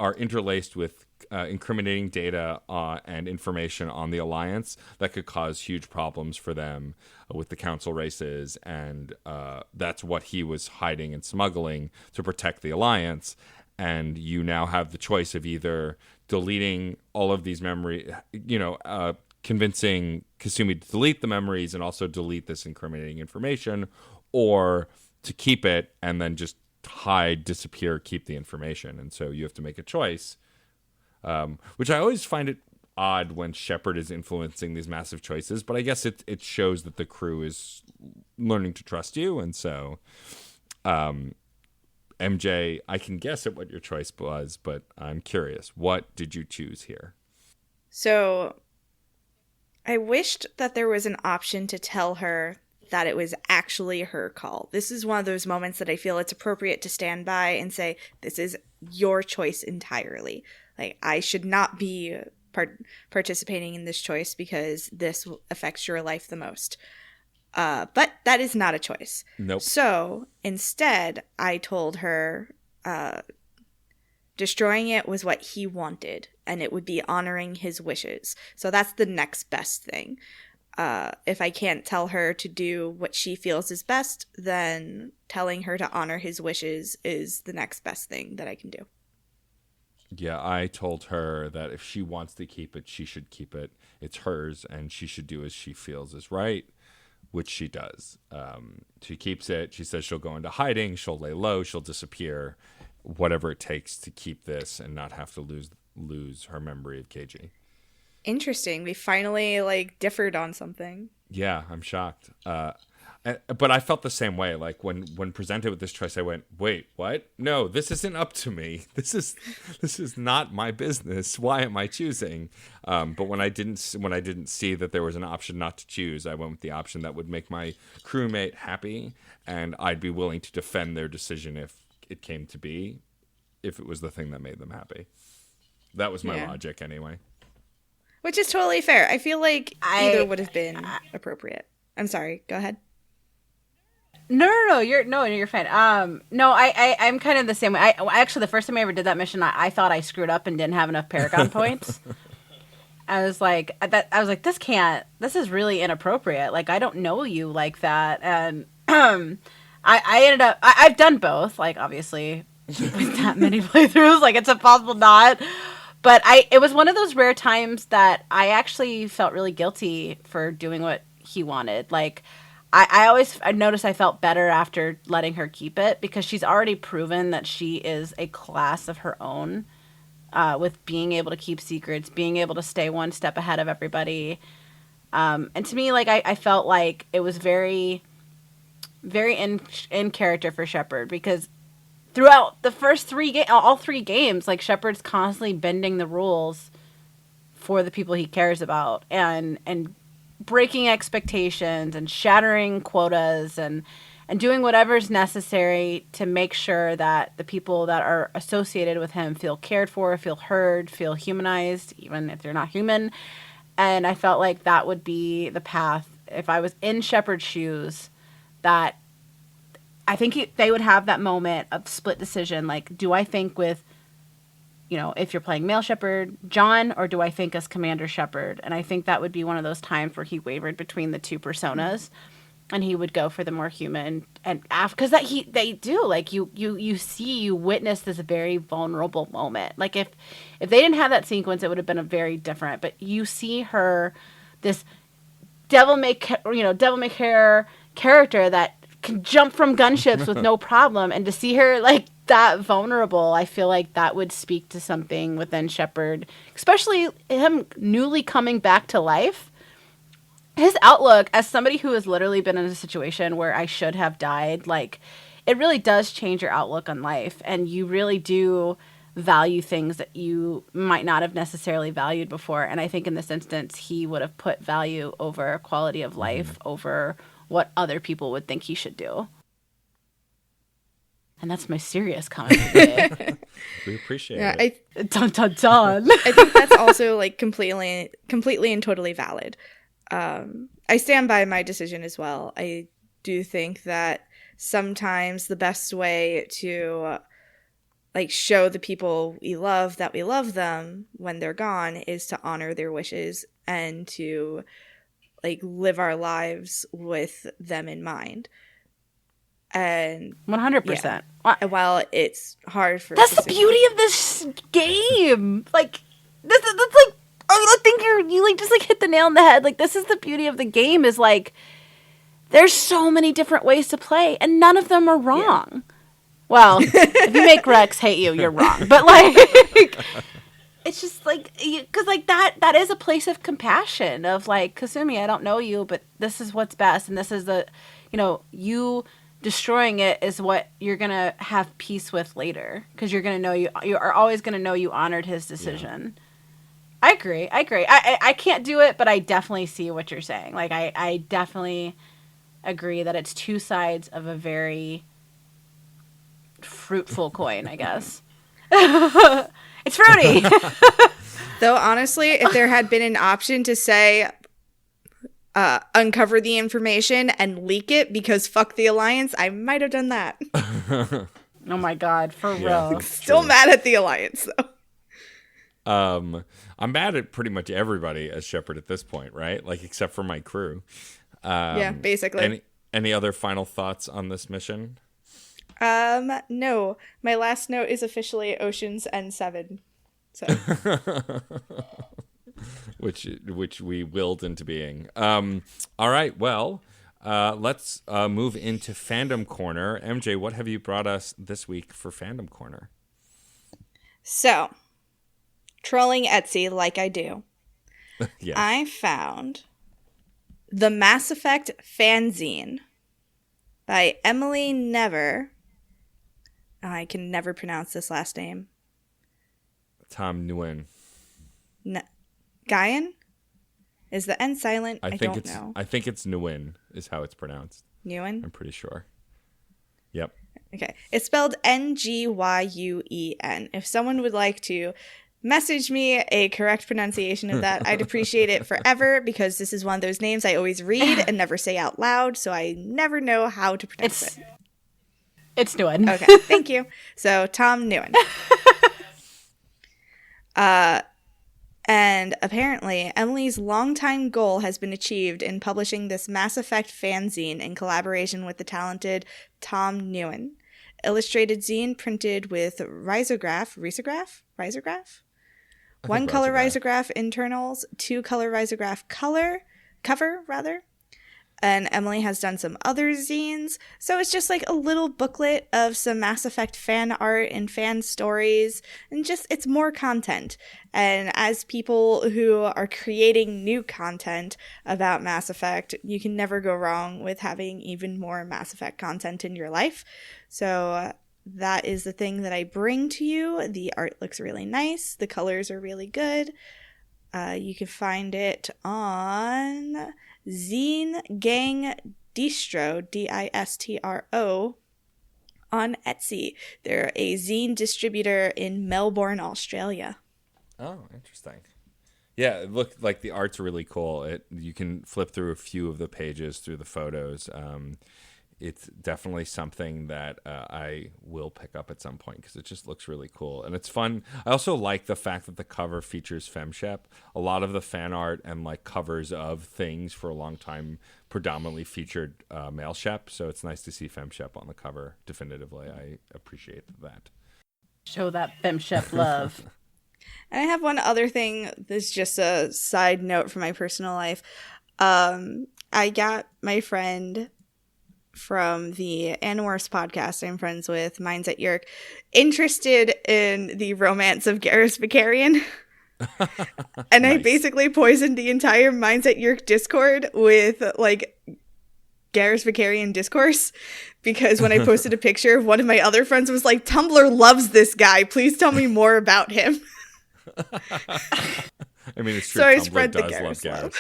are interlaced with incriminating data and information on the Alliance that could cause huge problems for them with the council races. And that's what he was hiding and smuggling to protect the Alliance. And you now have the choice of either deleting all of these memories, convincing Kasumi to delete the memories and also delete this incriminating information, or to keep it and then just hide, disappear, keep the information. And so you have to make a choice, which I always find it odd when Shepard is influencing these massive choices, but I guess it shows that the crew is learning to trust you. And so MJ, I can guess at what your choice was, but I'm curious, what did you choose here? So I wished that there was an option to tell her that it was actually her call. This is one of those moments that I feel it's appropriate to stand by and say, this is your choice entirely. Like, I should not be participating in this choice because this affects your life the most. But that is not a choice. Nope. So instead, I told her destroying it was what he wanted, and it would be honoring his wishes. So that's the next best thing. If I can't tell her to do what she feels is best, then telling her to honor his wishes is the next best thing that I can do. Yeah, I told her that if she wants to keep it, she should keep it. It's hers, and she should do as she feels is right, which she does. She keeps it. She says she'll go into hiding. She'll lay low. She'll disappear. Whatever it takes to keep this and not have to lose her memory of KG. Interesting. We finally differed on something. Yeah, I'm shocked. But I felt the same way. Like when presented with this choice, I went, "Wait, what? No, this isn't up to me. This is not my business. Why am I choosing?" But when I didn't see that there was an option not to choose, I went with the option that would make my crewmate happy, and I'd be willing to defend their decision if it came to be, if it was the thing that made them happy. That was my logic, anyway. Which is totally fair. I feel like either would have been appropriate. I'm sorry. Go ahead. No, you're fine. I'm kind of the same way. I actually, the first time I ever did that mission, I thought I screwed up and didn't have enough Paragon points. I was like, this is really inappropriate. Like, I don't know you like that. And I ended up, I've done both, like, obviously, with that many playthroughs, like, it's impossible not. But it was one of those rare times that I actually felt really guilty for doing what he wanted. Like, I noticed I felt better after letting her keep it, because she's already proven that she is a class of her own, with being able to keep secrets, being able to stay one step ahead of everybody. And to me, like, I felt like it was very, very in character for Shepard, because throughout the first all three games, like, Shepard's constantly bending the rules for the people he cares about, and breaking expectations and shattering quotas and doing whatever's necessary to make sure that the people that are associated with him feel cared for, feel heard, feel humanized, even if they're not human. And I felt like that would be the path, if I was in Shepard's shoes, that I think they would have that moment of split decision. Like, do I think with, if you're playing male Shepard, John, or do I think as Commander Shepard? And I think that would be one of those times where he wavered between the two personas, and he would go for the more human. And because they do, like, you witness this very vulnerable moment. Like, if they didn't have that sequence, it would have been a very different. But you see her, this devil may care character that can jump from gunships with no problem, and to see her like that vulnerable, I feel like that would speak to something within Shepard, especially him newly coming back to life. His outlook, as somebody who has literally been in a situation where I should have died, like, it really does change your outlook on life, and you really do value things that you might not have necessarily valued before. And I think in this instance, he would have put value over quality of life over what other people would think he should do. And that's my serious comment today. We appreciate it. Dun, dun, dun. I think that's also, like, completely and totally valid. I stand by my decision as well. I do think that sometimes the best way to, like, show the people we love that we love them when they're gone is to honor their wishes and to, like, live our lives with them in mind. And 100%. Yeah. While it's hard for that's the beauty of this game. Like, that's like, I think you like just like hit the nail on the head. Like, this is the beauty of the game, is like, there's so many different ways to play, and none of them are wrong. Yeah. Well, if you make Rex hate you, you're wrong. But, like, it's just like, because, like, that is a place of compassion, of like, Kasumi, I don't know you, but this is what's best, and this is the, you destroying it is what you're gonna have peace with later, because you're gonna know you are always gonna know you honored his decision. Yeah. I agree. I can't do it, but I definitely see what you're saying. Like, I definitely agree that it's two sides of a very fruitful coin, I guess. It's fruity. Though, honestly, if there had been an option to say, uncover the information and leak it because fuck the Alliance, I might have done that. Oh my God, for real. Still mad at the Alliance, though. I'm mad at pretty much everybody as Shepard at this point, right? Like, except for my crew. Yeah, basically. Any other final thoughts on this mission? No. My last note is officially Ocean's N7. So. which we willed into being. All right, well, let's move into Fandom Corner. MJ, what have you brought us this week for Fandom Corner? So, trolling Etsy like I do. Yes. I found the Mass Effect fanzine by Emily Never. I can never pronounce this last name. Tom Nguyen. Guyan? Is the N silent? I don't know. I think it's Nguyen is how it's pronounced. Nguyen? I'm pretty sure. Yep. Okay. It's spelled Nguyen. If someone would like to message me a correct pronunciation of that, I'd appreciate it forever, because this is one of those names I always read and never say out loud, so I never know how to pronounce it. It's Nguyen. Okay, thank you. So, Tom Nguyen. And apparently, Emily's longtime goal has been achieved in publishing this Mass Effect fanzine in collaboration with the talented Tom Newen. Illustrated zine printed with risograph? One color risograph internals, 2 color risograph cover. And Emily has done some other zines. So it's just like a little booklet of some Mass Effect fan art and fan stories. And just, it's more content. And as people who are creating new content about Mass Effect, you can never go wrong with having even more Mass Effect content in your life. So that is the thing that I bring to you. The art looks really nice. The colors are really good. You can find it on Zine Gang Distro, Distro, on Etsy. They're a zine distributor in Melbourne, Australia. Oh, interesting. Yeah, it looked like the art's really cool. You can flip through a few of the pages through the photos. It's definitely something that I will pick up at some point because it just looks really cool. And it's fun. I also like the fact that the cover features FemShep. A lot of the fan art and like covers of things for a long time predominantly featured male Shep. So it's nice to see FemShep on the cover definitively. I appreciate that. Show that FemShep love. And I have one other thing that's just a side note from my personal life. I got my friend from the Animorphs podcast I'm friends with, Minds at Yerk, interested in the romance of Garrus Vakarian. And nice. I basically poisoned the entire Minds at Yerk Discord with like Garrus Vakarian discourse, because when I posted a picture of one of my other friends was like, Tumblr loves this guy, please tell me more about him. I mean, it's true. So Tumblr I spread the Garrus love.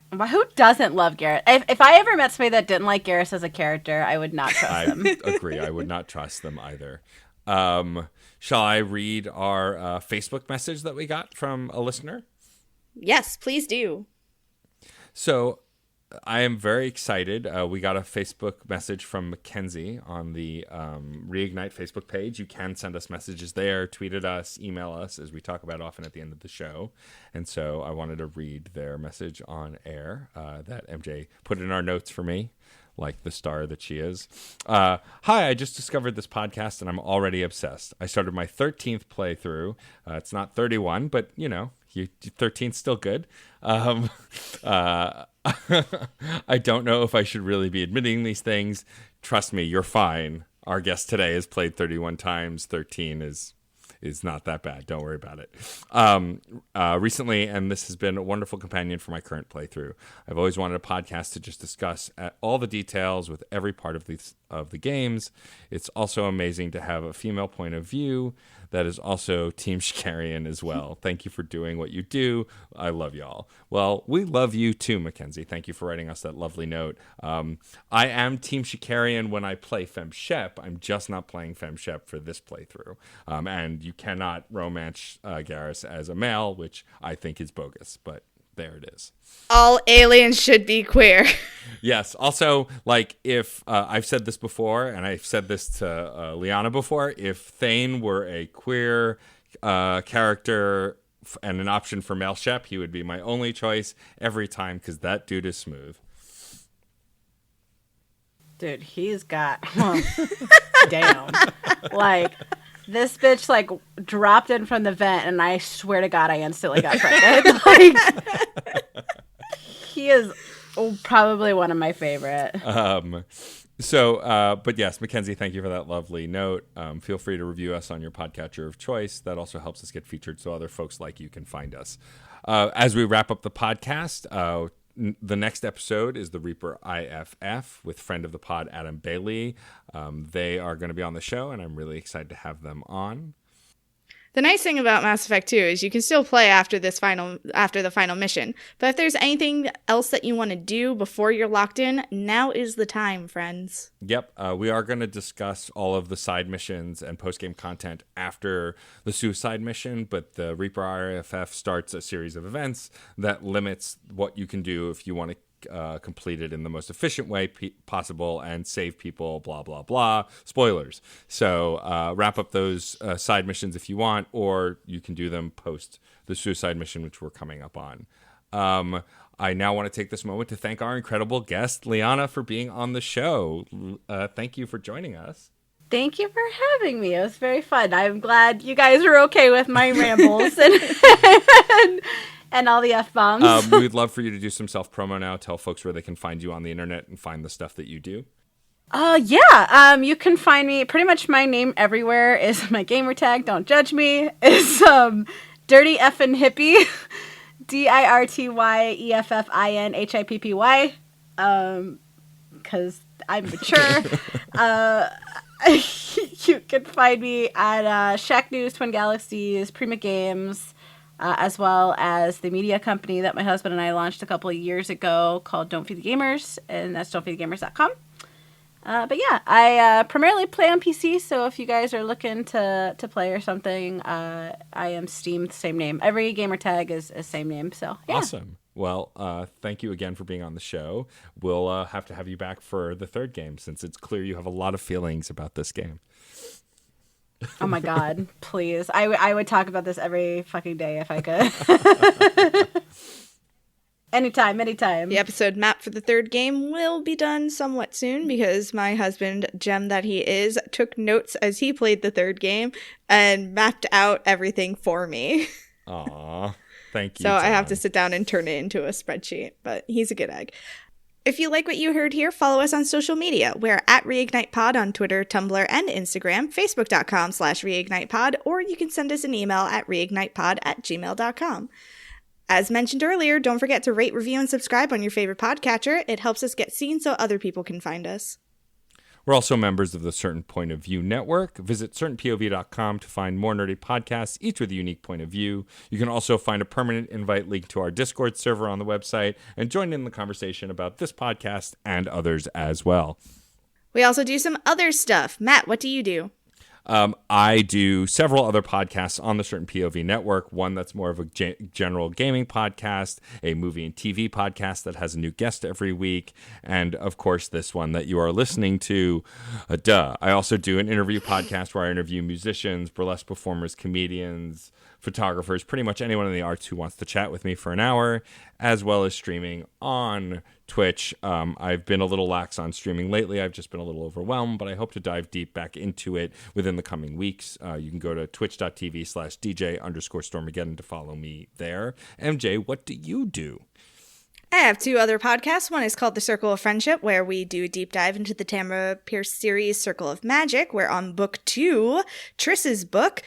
But who doesn't love Garrus? If I ever met somebody that didn't like Garrus as a character, I would not trust them. I agree. I would not trust them either. Shall I read our Facebook message that we got from a listener? Yes, please do. So I am very excited. We got a Facebook message from Mackenzie on the Reignite Facebook page. You can send us messages there, tweet at us, email us, as we talk about often at the end of the show. And so I wanted to read their message on air that MJ put in our notes for me, like the star that she is. Hi, I just discovered this podcast and I'm already obsessed. I started my 13th playthrough. It's not 31, but, you know, 13's still good. I don't know if I should really be admitting these things. Trust me, you're fine. Our guest today has played 31 times. 13 is not that bad. Don't worry about it. Recently, and this has been a wonderful companion for my current playthrough, I've always wanted a podcast to just discuss all the details with every part of the games. It's also amazing to have a female point of view that is also Team Shikarian as well. Thank you for doing what you do. I love y'all. Well, we love you too, Mackenzie. Thank you for writing us that lovely note. I am Team Shikarian when I play FemShep. I'm just not playing FemShep for this playthrough. And you cannot romance Garrus as a male, which I think is bogus, but there it is. All aliens should be queer. Yes. Also, like, if I've said this before, and I've said this to Liana before, if Thane were a queer character and an option for male Shep, he would be my only choice every time, because that dude is smooth. Dude, he's got... damn. Like... This bitch, like, dropped in from the vent, and I swear to God, I instantly got pregnant. Like, he is probably one of my favorite. But yes, Mackenzie, thank you for that lovely note. Feel free to review us on your podcatcher of choice. That also helps us get featured so other folks like you can find us. As we wrap up the podcast, the next episode is the Reaper IFF with friend of the pod, Adam Bailey. They are going to be on the show, and I'm really excited to have them on. The nice thing about Mass Effect 2 is you can still play after the final mission. But if there's anything else that you want to do before you're locked in, now is the time, friends. Yep. We are going to discuss all of the side missions and post-game content after the suicide mission, but the Reaper RFF starts a series of events that limits what you can do if you want to completed in the most efficient way possible and save people, blah, blah, blah. Spoilers. So wrap up those side missions if you want, or you can do them post the suicide mission, which we're coming up on. I now want to take this moment to thank our incredible guest, Liana, for being on the show. Thank you for joining us. Thank you for having me. It was very fun. I'm glad you guys were okay with my rambles and all the F-bombs. We'd love for you to do some self-promo now. Tell folks where they can find you on the internet and find the stuff that you do. You can find me. Pretty much my name everywhere is my gamer tag. Don't judge me. It's Dirty Effin' Hippie. DIRTYEFFINHIPPY. Because I'm mature. You can find me at Shack News, Twin Galaxies, Prima Games, as well as the media company that my husband and I launched a couple of years ago called Don't Feed the Gamers, and that's don'tfeedthegamers.com. I primarily play on PC, so if you guys are looking to play or something, I am Steam, same name. Every gamer tag is same name, so yeah. Awesome. Well, thank you again for being on the show. We'll have to have you back for the third game, since it's clear you have a lot of feelings about this game. Oh my God, please. I would talk about this every fucking day if I could. Anytime. The episode map for the third game will be done somewhat soon because my husband, gem that he is, took notes as he played the third game and mapped out everything for me. Aw, thank you. So John. I have to sit down and turn it into a spreadsheet, but he's a good egg. If you like what you heard here, follow us on social media. We're at ReignitePod on Twitter, Tumblr, and Instagram, facebook.com/reignitepod, or you can send us an email at reignitepod@gmail.com. As mentioned earlier, don't forget to rate, review, and subscribe on your favorite podcatcher. It helps us get seen so other people can find us. We're also members of the Certain Point of View Network. Visit certainpov.com to find more nerdy podcasts, each with a unique point of view. You can also find a permanent invite link to our Discord server on the website and join in the conversation about this podcast and others as well. We also do some other stuff. Matt, what do you do? I do several other podcasts on the Certain POV Network. One that's more of a general gaming podcast, a movie and TV podcast that has a new guest every week, and of course this one that you are listening to. I also do an interview podcast where I interview musicians, burlesque performers, comedians, photographers, pretty much anyone in the arts who wants to chat with me for an hour, as well as streaming on Twitch. I've been a little lax on streaming lately. I've just been a little overwhelmed, but I hope to dive deep back into it within the coming weeks. You can go to twitch.tv/DJ_Stormageddon to follow me there. MJ, what do you do? I have two other podcasts. One is called The Circle of Friendship, where we do a deep dive into the Tamara Pierce series Circle of Magic. We're on book 2, Triss's book,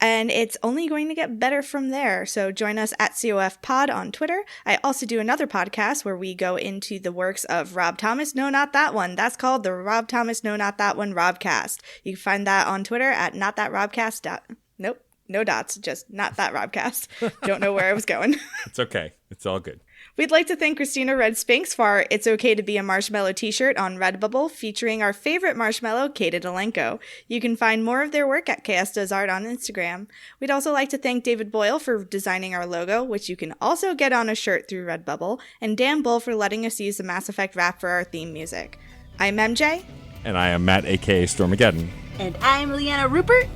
and it's only going to get better from there. So join us at COF Pod on Twitter. I also do another podcast where we go into the works of Rob Thomas. No, not that one. That's called the Rob Thomas, No, Not That One Robcast. You can find that on Twitter at notthatrobcast. Nope, no dots, just Not That Robcast. Don't know where I was going. It's okay. It's all good. We'd like to thank Christina Red Spinks for our It's Okay to Be a Marshmallow t-shirt on Redbubble featuring our favorite marshmallow, Kata Delenko. You can find more of their work at KS Does Art on Instagram. We'd also like to thank David Boyle for designing our logo, which you can also get on a shirt through Redbubble, and Dan Bull for letting us use the Mass Effect rap for our theme music. I'm MJ. And I am Matt, aka Stormageddon. And I'm Liana Ruppert,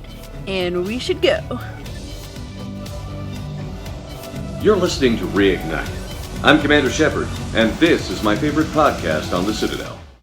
and we should go. You're listening to Reignite. I'm Commander Shepard, and this is my favorite podcast on the Citadel.